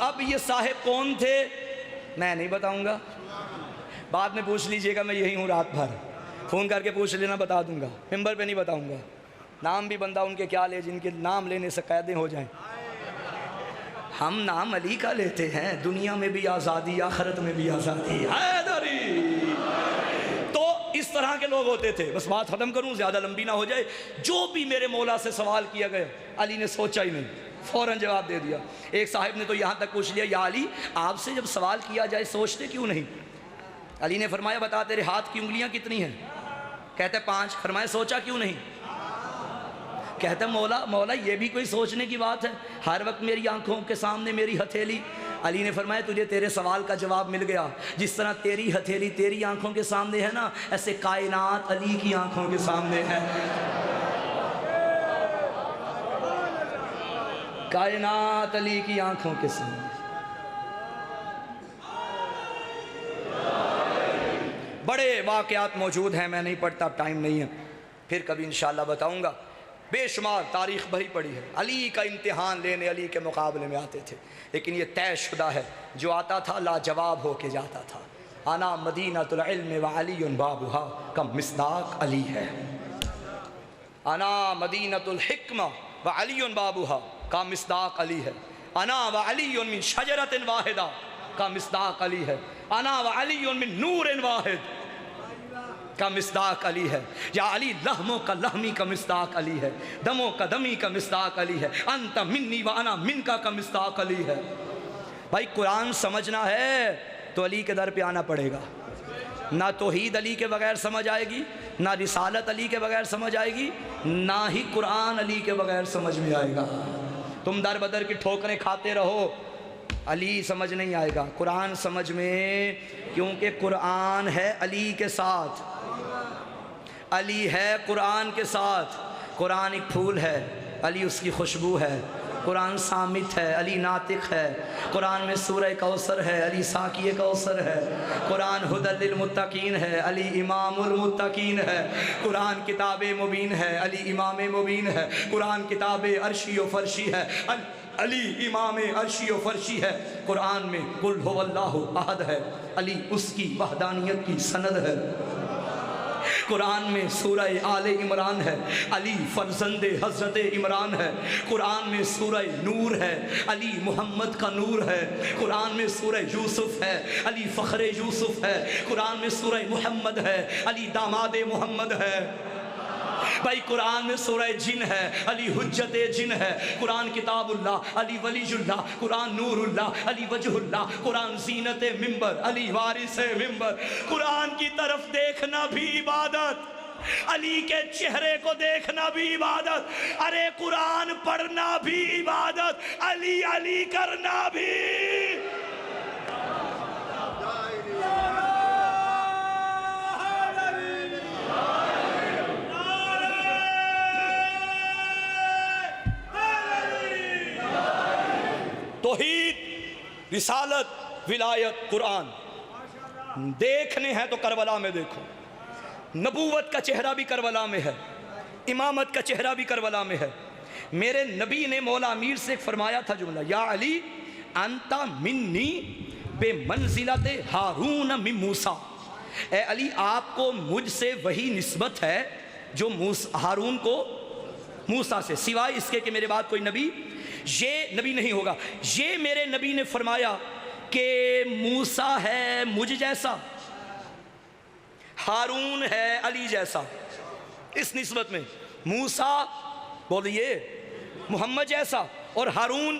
اب یہ صاحب کون تھے میں نہیں بتاؤں گا، بعد میں پوچھ لیجئے گا، میں یہی ہوں رات بھر، فون کر کے پوچھ لینا بتا دوں گا، ممبر پہ نہیں بتاؤں گا۔ نام بھی بندہ ان کے کیا لے جن کے نام لینے سے قیدیں ہو جائیں۔ ہم نام علی کا لیتے ہیں، دنیا میں بھی آزادی آخرت میں بھی آزادی۔ حیدری تو اس طرح کے لوگ ہوتے تھے۔ بس بات ختم کروں زیادہ لمبی نہ ہو جائے۔ جو بھی میرے مولا سے سوال کیا گیا علی نے سوچا ہی نہیں، فوراً جواب دے دیا۔ ایک صاحب نے تو یہاں تک پوچھ لیا یا علی آپ سے جب سوال کیا جائے سوچتے کیوں نہیں؟ علی نے فرمایا بتا تیرے ہاتھ کی انگلیاں کتنی ہیں؟ کہتے 5۔ فرمایا سوچا کیوں نہیں؟ کہتا مولا یہ بھی کوئی سوچنے کی بات ہے، ہر وقت میری آنکھوں کے سامنے میری ہتھیلی۔ علی نے فرمایا تجھے تیرے سوال کا جواب مل گیا، جس طرح تیری ہتھیلی تیری آنکھوں کے سامنے ہے نا، ایسے کائنات علی کی آنکھوں کے سامنے ہے۔ کائنات علی کی آنکھوں کے سامنے۔ بڑے واقعات موجود ہیں، میں نہیں پڑھتا، ٹائم نہیں ہے، پھر کبھی انشاءاللہ بتاؤں گا۔ بے شمار تاریخ بھری پڑی ہے، علی کا امتحان لینے علی کے مقابلے میں آتے تھے، لیکن یہ طے شدہ ہے جو آتا تھا لاجواب ہو کے جاتا تھا۔ انا مدینۃ العلم وعلی بابها کا مصداق علی ہے، انا مدینۃ الحکمہ وعلی بابها کا مصداق علی ہے، انا وعلی من شجرۃ واحدہ کا مصداق علی ہے، انا وعلی من نور واحد کا مصداق علی ہے، یا علی لحموں کا لحمی کا مصداق علی ہے، دموں کا دمی کا مصداق علی ہے، انت منی وانا منکا کا مصداق علی ہے۔ بھائی قرآن سمجھنا ہے تو علی کے در پہ آنا پڑے گا، نہ توحید علی کے بغیر سمجھ آئے گی، نہ رسالت علی کے بغیر سمجھ آئے گی، نہ ہی قرآن علی کے بغیر سمجھ میں آئے گا۔ تم در بدر کی ٹھوکریں کھاتے رہو، علی سمجھ نہیں آئے گا، قرآن سمجھ میں، کیونکہ قرآن ہے علی کے ساتھ، علی ہے قرآن کے ساتھ۔ قرآن ایک پھول ہے، علی اس کی خوشبو ہے، قرآن صامت ہے، علی ناطق ہے، قرآن میں سورہ کوثر ہے، علی ساقی کوثر ہے، قرآن ھدی للمتقین ہے، علی امام المتقین ہے، قرآن کتاب مبین ہے، علی امام مبین ہے، قرآن کتاب عرشی و فرشی ہے، علی امام عرشی و فرشی ہے، قرآن میں قل ھو اللہ احد ہے، علی اس کی وحدانیت کی سند ہے، قرآن میں سورہ آل عمران ہے، علی فرزند حضرت عمران ہے، قرآن میں سورہ نور ہے، علی محمد کا نور ہے، قرآن میں سورہ یوسف ہے، علی فخر یوسف ہے، قرآن میں سورہ محمد ہے، علی داماد محمد ہے۔ بھائی قرآن میں سورہ جن ہے، علی حجت جن ہے، قرآن کتاب اللہ، علی ولی اللہ، قرآن نور اللہ، علی وجہ اللہ، قرآن زینت ممبر، علی وارث ممبر۔ قرآن کی طرف دیکھنا بھی عبادت، علی کے چہرے کو دیکھنا بھی عبادت، ارے قرآن پڑھنا بھی عبادت، علی علی کرنا بھی۔ توحید، رسالت، ولایت قرآن دیکھنے ہیں تو کربلا میں دیکھو، نبوت کا چہرہ بھی کربلا میں ہے، امامت کا چہرہ بھی کربلا میں ہے۔ میرے نبی نے مولا امیر سے فرمایا تھا جملہ، یا علی انت منی بے منزلت ہارون من موسیٰ، اے علی آپ کو مجھ سے وہی نسبت ہے جو ہارون کو موسیٰ سے، سوائے اس کے کہ میرے بعد کوئی نبی یہ نبی نہیں ہوگا۔ یہ میرے نبی نے فرمایا کہ موسیٰ ہے مجھ جیسا، ہارون ہے علی جیسا، اس نسبت میں موسیٰ بولیے محمد جیسا اور ہارون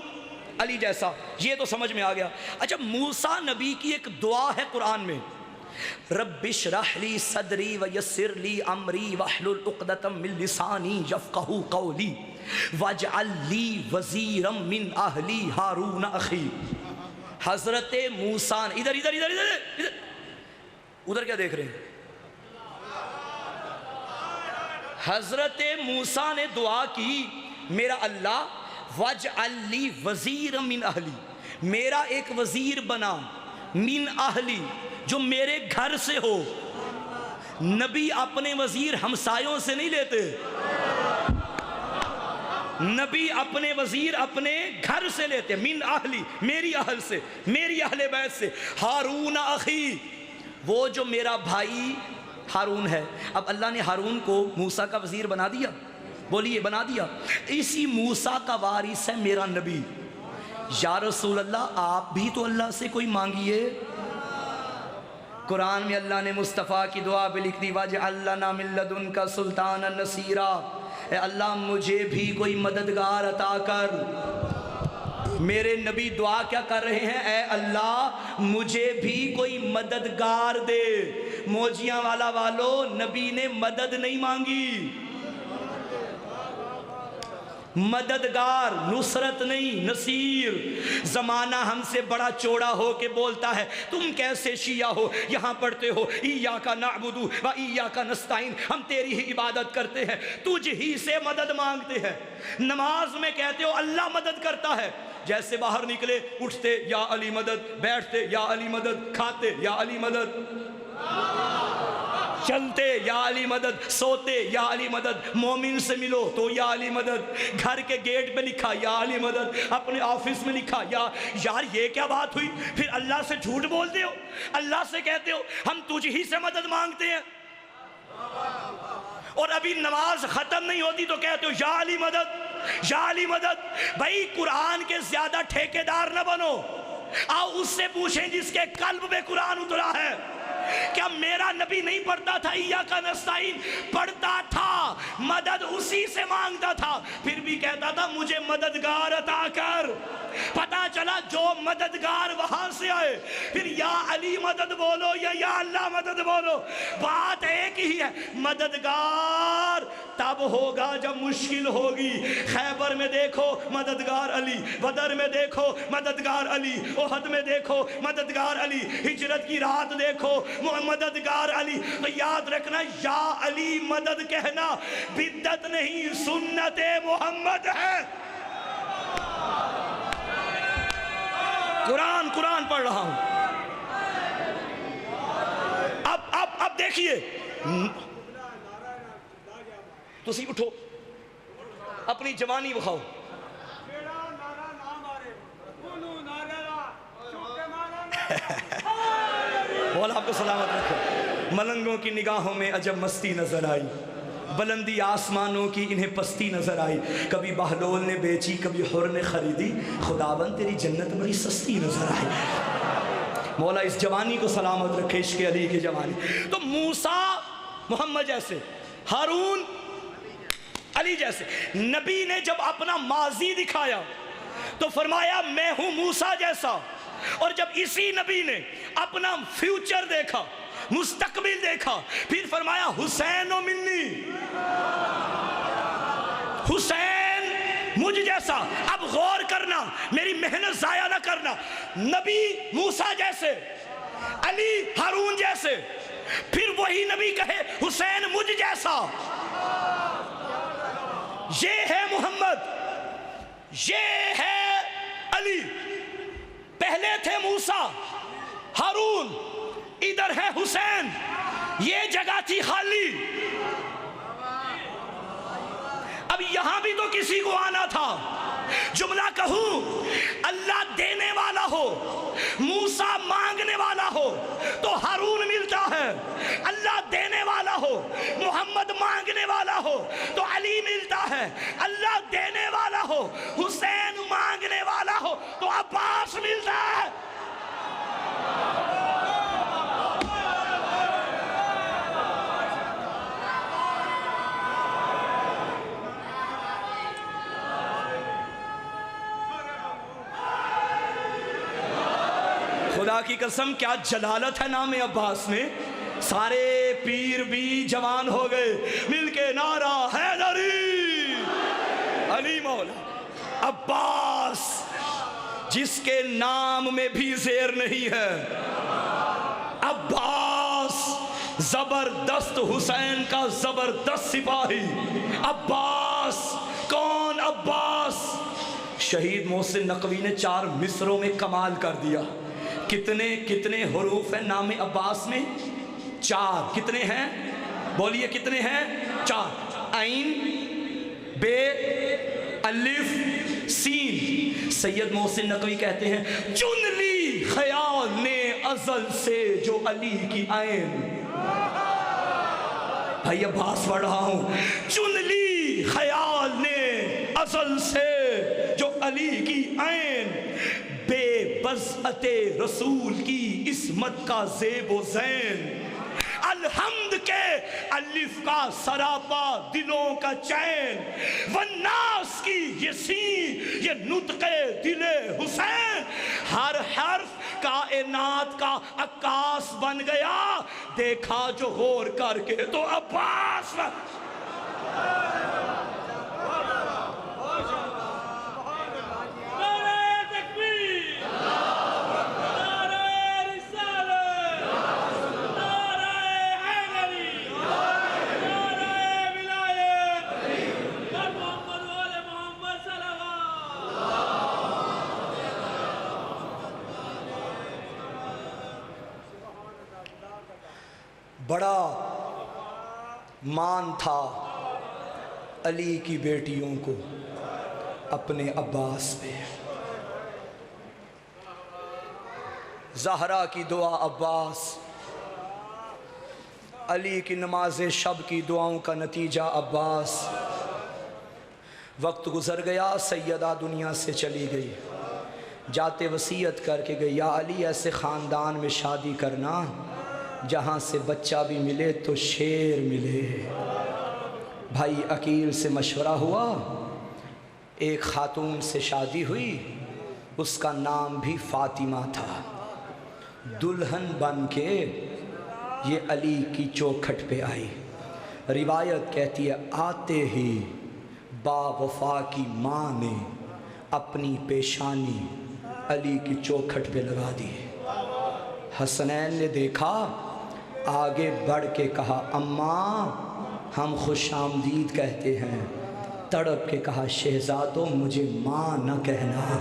علی جیسا، یہ تو سمجھ میں آ گیا۔ اچھا موسیٰ نبی کی ایک دعا ہے قرآن میں، رب اشرح لی صدری ویسر لی امری واحلل عقدۃ من لسانی یفقہوا قولی واجعل لی وزیرا من اہلی ہارون اخی۔ حضرت موسیٰ نے ادھر ادھر ادھر ادھر ادھر ادھر کیا دیکھ رہے ہیں؟ حضرت موسیٰ نے دعا کی، میرا اللہ واجعل لی وزیرا من اہلی، میرا ایک وزیر بنا، من اہلی جو میرے گھر سے ہو۔ نبی اپنے وزیر ہمسایوں سے نہیں لیتے، نبی اپنے وزیر اپنے گھر سے لیتے، من اہلی میری اہل سے، میری اہل بیت سے۔ ہارون اخی وہ جو میرا بھائی ہارون ہے۔ اب اللہ نے ہارون کو موسیٰ کا وزیر بنا دیا، بولیے بنا دیا، اسی موسیٰ کا وارث ہے میرا نبی۔ یا رسول اللہ آپ بھی تو اللہ سے کوئی مانگیے۔ قرآن میں اللہ نے مصطفیٰ کی دعا بھی لکھ دی، واجعل لنا من لدنک سلطانا نصیرا، اے اللہ مجھے بھی کوئی مددگار عطا کر۔ میرے نبی دعا کیا کر رہے ہیں؟ اے اللہ مجھے بھی کوئی مددگار دے۔ موجیاں والا والو نبی نے مدد نہیں مانگی، مددگار نصرت نہیں، نصیر۔ زمانہ ہم سے بڑا چوڑا ہو کے بولتا ہے تم کیسے شیعہ ہو، یہاں پڑھتے ہو ایاک نعبد و ایاک نستعین، ہم تیری ہی عبادت کرتے ہیں، تجھ ہی سے مدد مانگتے ہیں۔ نماز میں کہتے ہو اللہ مدد کرتا ہے، جیسے باہر نکلے اٹھتے یا علی مدد، بیٹھتے یا علی مدد، کھاتے یا علی مدد، چلتے یا علی مدد، سوتے یا علی مدد، مومن سے ملو تو یا علی مدد، گھر کے گیٹ پہ لکھا یا علی مدد، اپنے آفس میں لکھا یار یہ کیا بات ہوئی؟ پھر اللہ سے جھوٹ بولتے ہو، اللہ سے کہتے ہو ہم تجھ ہی سے مدد مانگتے ہیں، اور ابھی نماز ختم نہیں ہوتی تو کہتے ہو یا علی مدد، یا علی مدد۔ بھائی قرآن کے زیادہ ٹھیکیدار نہ بنو، آؤ اس سے پوچھیں جس کے قلب میں قرآن اترا ہے۔ کیا میرا نبی نہیں پڑھتا تھا ایاک نستعین؟ پڑھتا تھا، مدد اسی سے مانگتا تھا، پھر بھی کہتا تھا مجھے مددگار عطا کر۔ پتا چلا جو مددگار وہاں سے آئے، پھر یا علی مدد بولو یا اللہ مدد بولو، بات ایک ہی ہے۔ مددگار تب ہوگا جب مشکل ہوگی۔ خیبر میں دیکھو مددگار علی، بدر میں دیکھو مددگار علی، احد میں دیکھو مددگار علی، ہجرت کی رات دیکھو مددگار علی۔ تو یاد رکھنا یا علی مدد کہنا بدعت نہیں، سنت محمد ہے۔ قرآن پڑھ رہا ہوں۔ اب دیکھیے تسی اٹھو، اپنی جوانی بخاؤ۔ مولا آپ کو سلامت رکھو۔ ملنگوں کی نگاہوں میں عجب مستی نظر آئی، بلندی آسمانوں کی انہیں پستی نظر آئی، کبھی بہلول نے بیچی کبھی حر نے خریدی، خداوند تیری جنت بڑی سستی نظر آئی۔ مولا اس جوانی کو سلامت رکھے، عشق علی کی جوانی۔ تو موسیٰ محمد جیسے، ہارون علی جیسے۔ نبی نے جب اپنا ماضی دکھایا تو فرمایا میں ہوں موسیٰ جیسا، اور جب اسی نبی نے اپنا فیوچر دیکھا، مستقبل دیکھا، پھر فرمایا حسین و منی، حسین مجھ جیسا۔ اب غور کرنا، میری محنت ضائع نہ کرنا، نبی موسیٰ جیسے، علی ہارون جیسے، پھر وہی نبی کہے حسین مجھ جیسا۔ یہ ہے محمد، یہ ہے علی۔ پہلے تھے موسیٰ، ہارون، ادھر ہے حسین، یہ جگہ تھی خالی۔ اب یہاں بھی تو کسی کو آنا تھا۔ جملہ کہوں، اللہ دینے والا ہو، موسیٰ مانگنے والا ہو تو ہارون ملتا ہے، اللہ دینے والا ہو، محمد مانگنے والا ہو تو علی ملتا ہے، اللہ دینے والا ہو، حسین مانگنے والا ہو تو عباس ملتا ہے۔ خدا کی قسم کیا جلالت ہے نام عباس میں۔ سارے پیر بھی جوان ہو گئے، مل کے نعرہ حیدری، علی مولا۔ عباس جس کے نام میں بھی زیر نہیں ہے، عباس زبردست حسین کا زبردست سپاہی۔ عباس کون؟ عباس شہید محسن نقوی نے 4 مصروں میں کمال کر دیا۔ کتنے حروف ہیں نام عباس میں؟ 4۔ کتنے ہیں؟ بولیے کتنے ہیں؟ 4۔ عین، بے، الف، سین۔ سید محسن نقوی کہتے ہیں چن لی خیال نے ازل سے جو علی کی عین۔ بھائی عباس پڑھ رہا ہوں، چن لی خیال نے ازل سے جو علی کی عین، بے بضعت رسول کی عصمت کا زیب و زین، الحمد کے الف کا سراپا دلوں کا چین، والناس کی یہ سین یہ نطق دل حسین، ہر حرف کائنات کا عکاس بن گیا، دیکھا جو غور کر کے تو عباس۔ بڑا مان تھا علی کی بیٹیوں کو اپنے عباس پہ۔ زہرا کی دعا عباس، علی کی نماز شب کی دعاؤں کا نتیجہ عباس۔ وقت گزر گیا، سیدہ دنیا سے چلی گئی، جاتے وصیت کر کے گئی، یا علی ایسے خاندان میں شادی کرنا جہاں سے بچہ بھی ملے تو شیر ملے۔ بھائی عقیل سے مشورہ ہوا، ایک خاتون سے شادی ہوئی، اس کا نام بھی فاطمہ تھا۔ دلہن بن کے یہ علی کی چوکھٹ پہ آئی۔ روایت کہتی ہے آتے ہی با وفا کی ماں نے اپنی پیشانی علی کی چوکھٹ پہ لگا دی۔ حسنین نے دیکھا، آگے بڑھ کے کہا اماں ہم خوش آمدید کہتے ہیں، تڑپ کے کہا شہزادو مجھے ماں نہ کہنا۔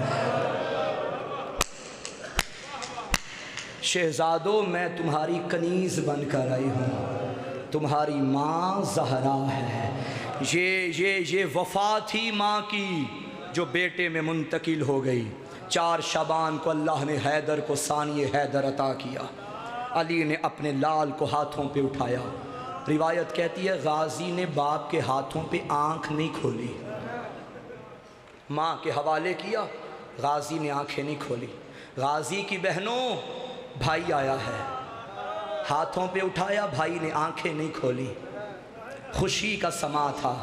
شہزادو میں تمہاری کنیز بن کر آئی ہوں، تمہاری ماں زہرا ہے۔ یہ وفا تھی ماں کی جو بیٹے میں منتقل ہو گئی۔ 4 شعبان کو اللہ نے حیدر کو ثانی حیدر عطا کیا۔ علی نے اپنے لال کو ہاتھوں پہ اٹھایا۔ روایت کہتی ہے غازی نے باپ کے ہاتھوں پہ آنکھ نہیں کھولی، ماں کے حوالے کیا، غازی نے آنکھیں نہیں کھولی۔ غازی کی بہنوں، بھائی آیا ہے، ہاتھوں پہ اٹھایا، بھائی نے آنکھیں نہیں کھولی۔ خوشی کا سما تھا،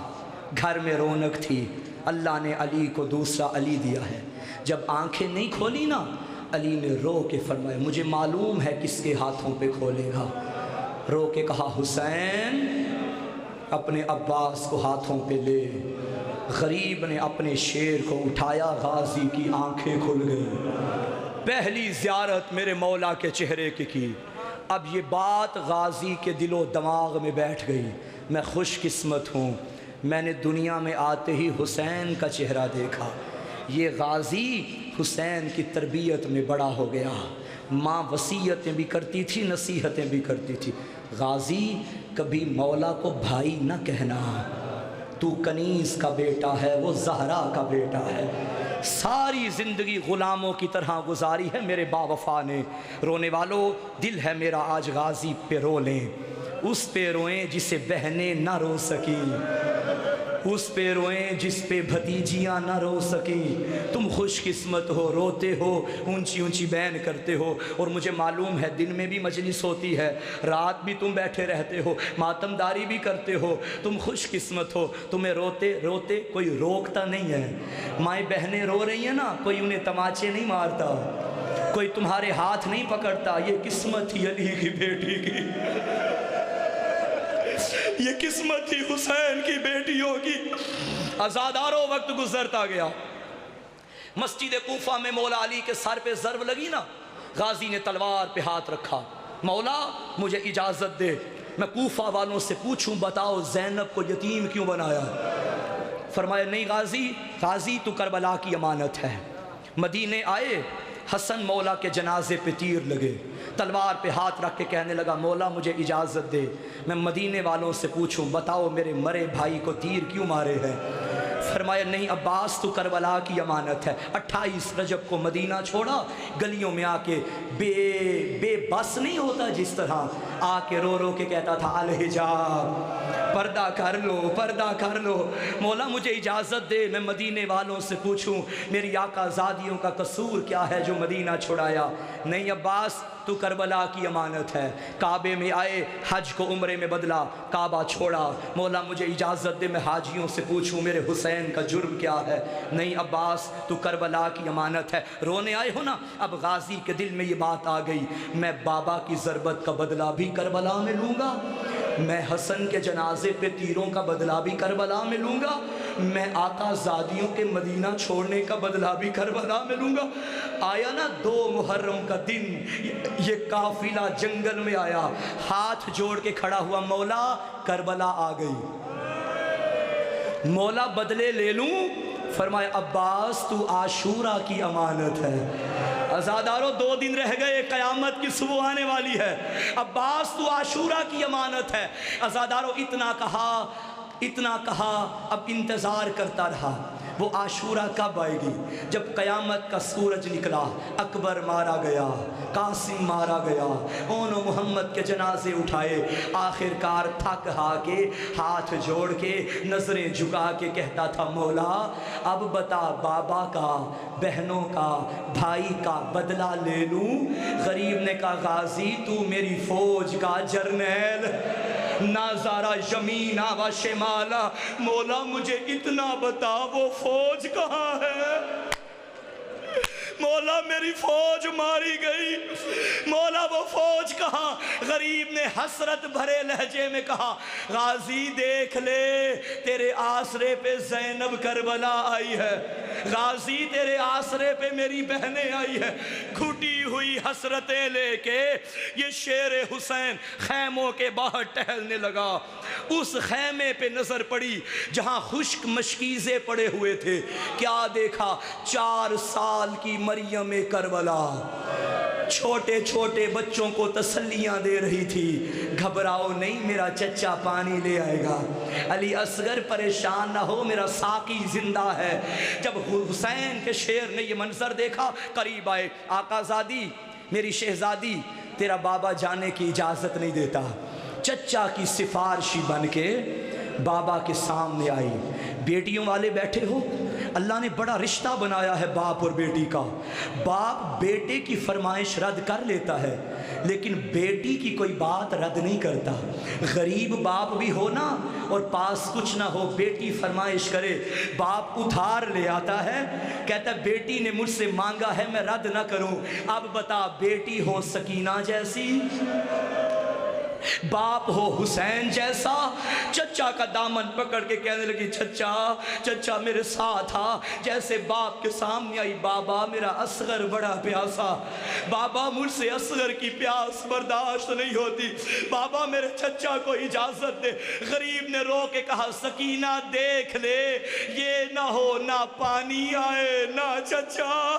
گھر میں رونق تھی، اللہ نے علی کو دوسرا علی دیا ہے۔ جب آنکھیں نہیں کھولی نا، علی نے رو کے فرمایا مجھے معلوم ہے کس کے ہاتھوں پہ کھولے گا۔ رو کے کہا حسین اپنے عباس کو ہاتھوں پہ لے۔ غریب نے اپنے شیر کو اٹھایا، غازی کی آنکھیں کھل گئی۔ پہلی زیارت میرے مولا کے چہرے کی۔ اب یہ بات غازی کے دل و دماغ میں بیٹھ گئی، میں خوش قسمت ہوں، میں نے دنیا میں آتے ہی حسین کا چہرہ دیکھا۔ یہ غازی حسین کی تربیت میں بڑا ہو گیا، ماں وصیتیں بھی کرتی تھی، نصیحتیں بھی کرتی تھی، غازی کبھی مولا کو بھائی نہ کہنا، تو کنیز کا بیٹا ہے، وہ زہرا کا بیٹا ہے، ساری زندگی غلاموں کی طرح گزاری ہے میرے با وفا نے، رونے والوں دل ہے میرا آج غازی پہ رو لیں، اس پہ روئیں جسے بہنیں نہ رو سکیں، اس پہ روئیں جس پہ بھتیجیاں نہ رو سکیں، تم خوش قسمت ہو، روتے ہو، اونچی اونچی بین کرتے ہو، اور مجھے معلوم ہے دن میں بھی مجلس ہوتی ہے، رات بھی تم بیٹھے رہتے ہو، ماتم داری بھی کرتے ہو، تم خوش قسمت ہو، تمہیں روتے روتے کوئی روکتا نہیں ہے، مائیں بہنیں رو رہی ہیں نا، کوئی انہیں تماچے نہیں مارتا، کوئی تمہارے ہاتھ نہیں پکڑتا، یہ قسمت تھی علی کی بیٹی کی، یہ قسمت تھی حسین کی بیٹیوں کی۔ عزاداروں وقت گزرتا گیا، مسجد کوفہ میں مولا علی کے سر پہ ضرب لگی نا، غازی نے تلوار پہ ہاتھ رکھا، مولا مجھے اجازت دے میں کوفہ والوں سے پوچھوں، بتاؤ زینب کو یتیم کیوں بنایا؟ فرمایا نہیں غازی تو کربلا کی امانت ہے۔ مدینے آئے، حسن مولا کے جنازے پہ تیر لگے، تلوار پہ ہاتھ رکھ کے کہنے لگا مولا مجھے اجازت دے میں مدینے والوں سے پوچھوں، بتاؤ میرے مرے بھائی کو تیر کیوں مارے ہیں؟ فرمایا نہیں عباس تو کربلا کی امانت ہے۔ 28 رجب کو مدینہ چھوڑا، گلیوں میں آ کے بے بس نہیں ہوتا جس طرح، آ کے رو رو کے کہتا تھا الحجاب، پردہ کر لو پردہ کر لو، مولا مجھے اجازت دے میں مدینے والوں سے پوچھوں میری آقا زادیوں کا قصور کیا ہے جو مدینہ چھڑایا؟ نہیں عباس تو کربلا کی امانت ہے۔ کعبے میں آئے، حج کو عمرے میں بدلا، کعبہ چھوڑا، مولا مجھے اجازت دے میں حاجیوں سے پوچھوں میرے حسین کا جرم کیا ہے؟ نہیں عباس تو کربلا کی امانت ہے۔ رونے آئے ہو نا، اب غازی کے دل میں یہ بات آ گئی، میں بابا کی ضربت کا بدلہ بھی کربلا میں لوں گا، میں حسن کے جنازے پہ تیروں کا بدلہ بھی کربلا میں لوں گا، میں آقا زادیوں کے مدینہ چھوڑنے کا بدلہ بھی کربلا میں لوں گا۔ آیا نا 2 محرم کا دن، یہ قافلہ جنگل میں آیا، ہاتھ جوڑ کے کھڑا ہوا، مولا کربلا آ گئی، مولا بدلے لے لوں؟ فرمایا عباس تو عاشورہ کی امانت ہے۔ عزاداروں 2 دن رہ گئے، قیامت کی صبح آنے والی ہے، عباس تو عاشورہ کی امانت ہے۔ عزاداروں اتنا کہا اب انتظار کرتا رہا، وہ عاشورہ کب آئے گی؟ جب قیامت کا سورج نکلا، اکبر مارا گیا، قاسم مارا گیا، اونو محمد کے جنازے اٹھائے، آخر کار تھک ہا کے ہاتھ جوڑ کے نظریں جھکا کے کہتا تھا مولا اب بتا بابا کا، بہنوں کا، بھائی کا بدلہ لے لوں؟ غریب نے کہا غازی تو میری فوج کا جرنیل، نازارہ یمینا و شمالا، مولا مجھے اتنا بتا وہ فوج کہاں ہے؟ مولا میری فوج ماری گئی، مولا وہ فوج کہاں؟ غریب نے حسرت بھرے لہجے میں کہا غازی دیکھ لے تیرے آسرے پہ زینب کربلا آئی ہے، غازی تیرے آسرے پہ میری بہنیں آئی ہے۔ گھٹی ہوئی حسرتیں لے کے یہ شیر حسین خیموں کے باہر ٹہلنے لگا، اس خیمے پہ نظر پڑی جہاں خشک مشکیزے پڑے ہوئے تھے، کیا دیکھا؟ 4 سال کی مریم کربلا چھوٹے چھوٹے بچوں کو تسلیاں دے رہی تھی، گھبراؤ نہیں میرا چچا پانی لے آئے گا، علی اصغر پریشان نہ ہو میرا ساقی زندہ ہے۔ جب حسین کے شیر نے یہ منظر دیکھا قریب آئے، آقا زادی میری شہزادی تیرا بابا جانے کی اجازت نہیں دیتا، چچا کی سفارشی بن کے بابا کے سامنے آئی۔ بیٹیوں والے بیٹھے ہو، اللہ نے بڑا رشتہ بنایا ہے باپ اور بیٹی کا، باپ بیٹے کی فرمائش رد کر لیتا ہے لیکن بیٹی کی کوئی بات رد نہیں کرتا۔ غریب باپ بھی ہو نا اور پاس کچھ نہ ہو، بیٹی فرمائش کرے باپ ادھار لے آتا ہے، کہتا ہے بیٹی نے مجھ سے مانگا ہے میں رد نہ کروں، اب بتا بیٹی ہو سکینہ جیسی، باپ ہو حسین جیسا؟ چچا کا دامن پکڑ کے کہنے لگی چچا میرے ساتھ آ، جیسے باپ کے سامنے آئی، بابا میرا اصغر بڑا پیاسا، بابا مجھ سے اصغر کی پیاس برداشت نہیں ہوتی، بابا میرے چچا کو اجازت دے۔ غریب نے رو کے کہا سکینہ دیکھ لے یہ نہ ہو نہ پانی آئے نہ چچا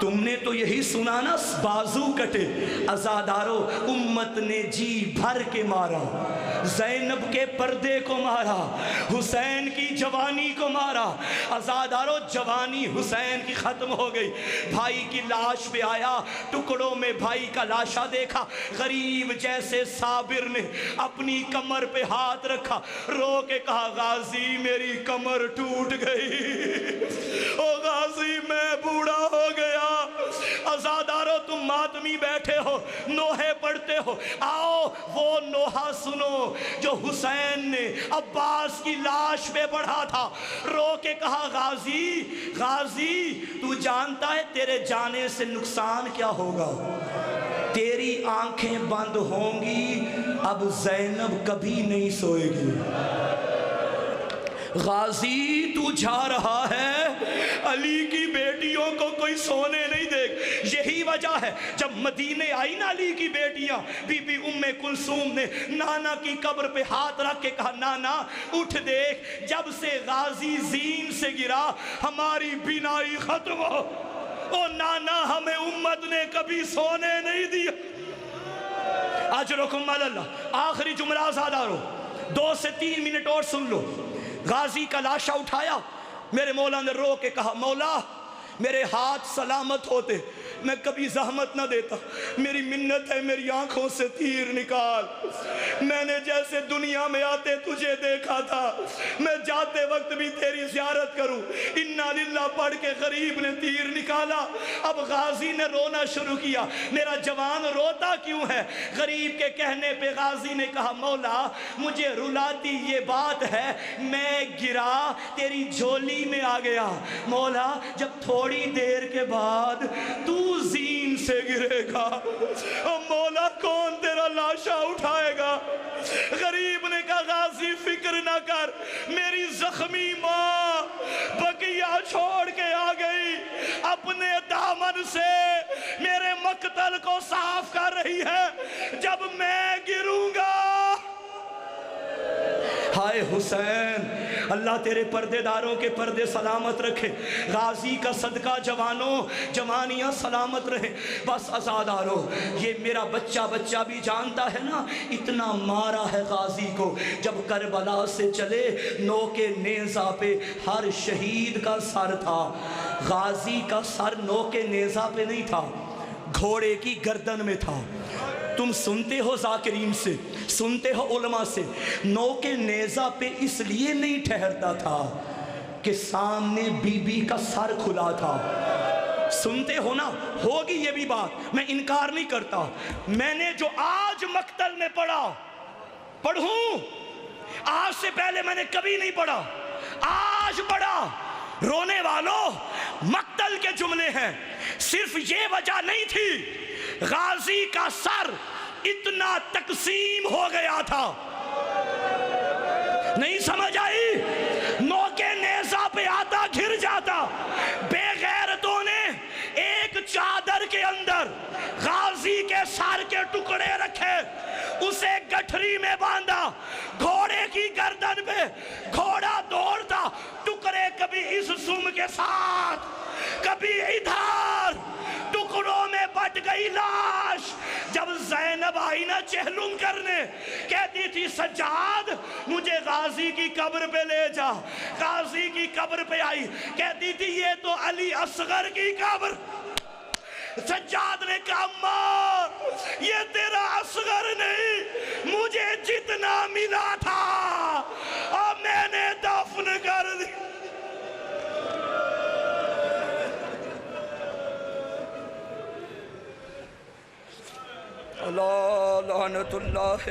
تم نے تو یہی سنا نا بازو کٹے عزادارو امت نے جی بھر کے مارا زینب کے پردے کو مارا حسین کی جوانی کو مارا عزادارو جوانی حسین کی ختم ہو گئی بھائی کی لاش پہ آیا ٹکڑوں میں بھائی کا لاشا دیکھا غریب جیسے صابر نے اپنی کمر پہ ہاتھ رکھا رو کے کہا غازی میری کمر ٹوٹ گئی او غازی میں بوڑھا ہو گیا عزادارو تم ماتمی بیٹھے ہو نوحے پڑھتے ہو آؤ وہ نوحہ سنو جو حسین نے عباس کی لاش پہ پڑھا تھا رو کے کہا غازی غازی تو جانتا ہے تیرے جانے سے نقصان کیا ہوگا تیری آنکھیں بند ہوں گی اب زینب کبھی نہیں سوئے گی غازی تو جا رہا ہے علی کی بیٹیوں کو کوئی سونے نہیں دیکھ یہی وجہ ہے جب مدینے آئی نا علی کی بیٹیاں بی بی ام کلثوم نے نانا کی قبر پہ ہاتھ رکھ کے کہا نانا اٹھ دیکھ جب سے غازی زین سے گرا ہماری بینائی ختم ہو او نانا ہمیں امت نے کبھی سونے نہیں دیا اجرکم علی اللہ آخری جملہ آزادارو 2 سے 3 منٹ اور سن لو غازی کا لاشا اٹھایا میرے مولا نے رو کے کہا مولا میرے ہاتھ سلامت ہوتے میں کبھی زحمت نہ دیتا میری منت ہے میری آنکھوں سے تیر نکال میں نے جیسے دنیا میں آتے تجھے دیکھا تھا میں جاتے وقت بھی تیری زیارت کروں انا للہ پڑھ کے غریب نے تیر نکالا اب غازی نے رونا شروع کیا میرا جوان روتا کیوں ہے غریب کے کہنے پہ غازی نے کہا مولا مجھے رلاتی یہ بات ہے میں گرا تیری جھولی میں آ گیا مولا جب تھوڑی دیر کے بعد تو زین سے گرے گا مولا کون تیرا لاشا اٹھائے گا غریب نے کہا غازی فکر نہ کر میری زخمی ماں بقیہ چھوڑ کے آ گئی اپنے دامن سے میرے مقتل کو صاف کر رہی ہے جب میں گروں گا ہائے حسین اللہ تیرے پردے داروں کے پردے سلامت رکھے غازی کا صدقہ جوانوں جوانیاں سلامت رہے بس عزادارو یہ میرا بچہ بھی جانتا ہے نا اتنا مارا ہے غازی کو جب کربلا سے چلے نو کے نیزہ پہ ہر شہید کا سر تھا غازی کا سر نو کے نیزہ پہ نہیں تھا گھوڑے کی گردن میں تھا تم سنتے ہو ذاکرین سے سنتے ہو علماء سے نو کے نیزہ پہ اس لیے نہیں ٹھہرتا تھا کہ سامنے بی بی کا سر کھلا تھا سنتے ہو نا ہوگی یہ بھی بات میں انکار نہیں کرتا میں نے جو آج مقتل میں پڑھوں آج سے پہلے میں نے کبھی نہیں پڑھا آج پڑھا رونے والوں مقتل کے جملے ہیں صرف یہ وجہ نہیں تھی غازی کا سر اتنا تقسیم ہو گیا تھا نہیں سمجھ آئی نو کے نیزہ پہ آتا گھر جاتا بے غیرتوں نے ایک چادر کے اندر غازی کے سر کے ٹکڑے رکھے اسے گٹھری میں باندھا گھوڑے کی گردن پہ گھوڑا دوڑتا ٹکڑے کبھی اس سم کے ساتھ کبھی ادھر ٹکڑوں میں بٹ گئی لاش جب زینب آئی نا چہلم کرنے کہتی تھی سجاد مجھے غازی کی قبر پہ لے جا غازی کی قبر پہ آئی کہتی تھی یہ تو علی اصغر کی قبر سجاد نے کہا ماں یہ تیرا اصغر نہیں مجھے جتنا ملا تھا اور میں نے دفن کر دی اللہ لعنت اللہ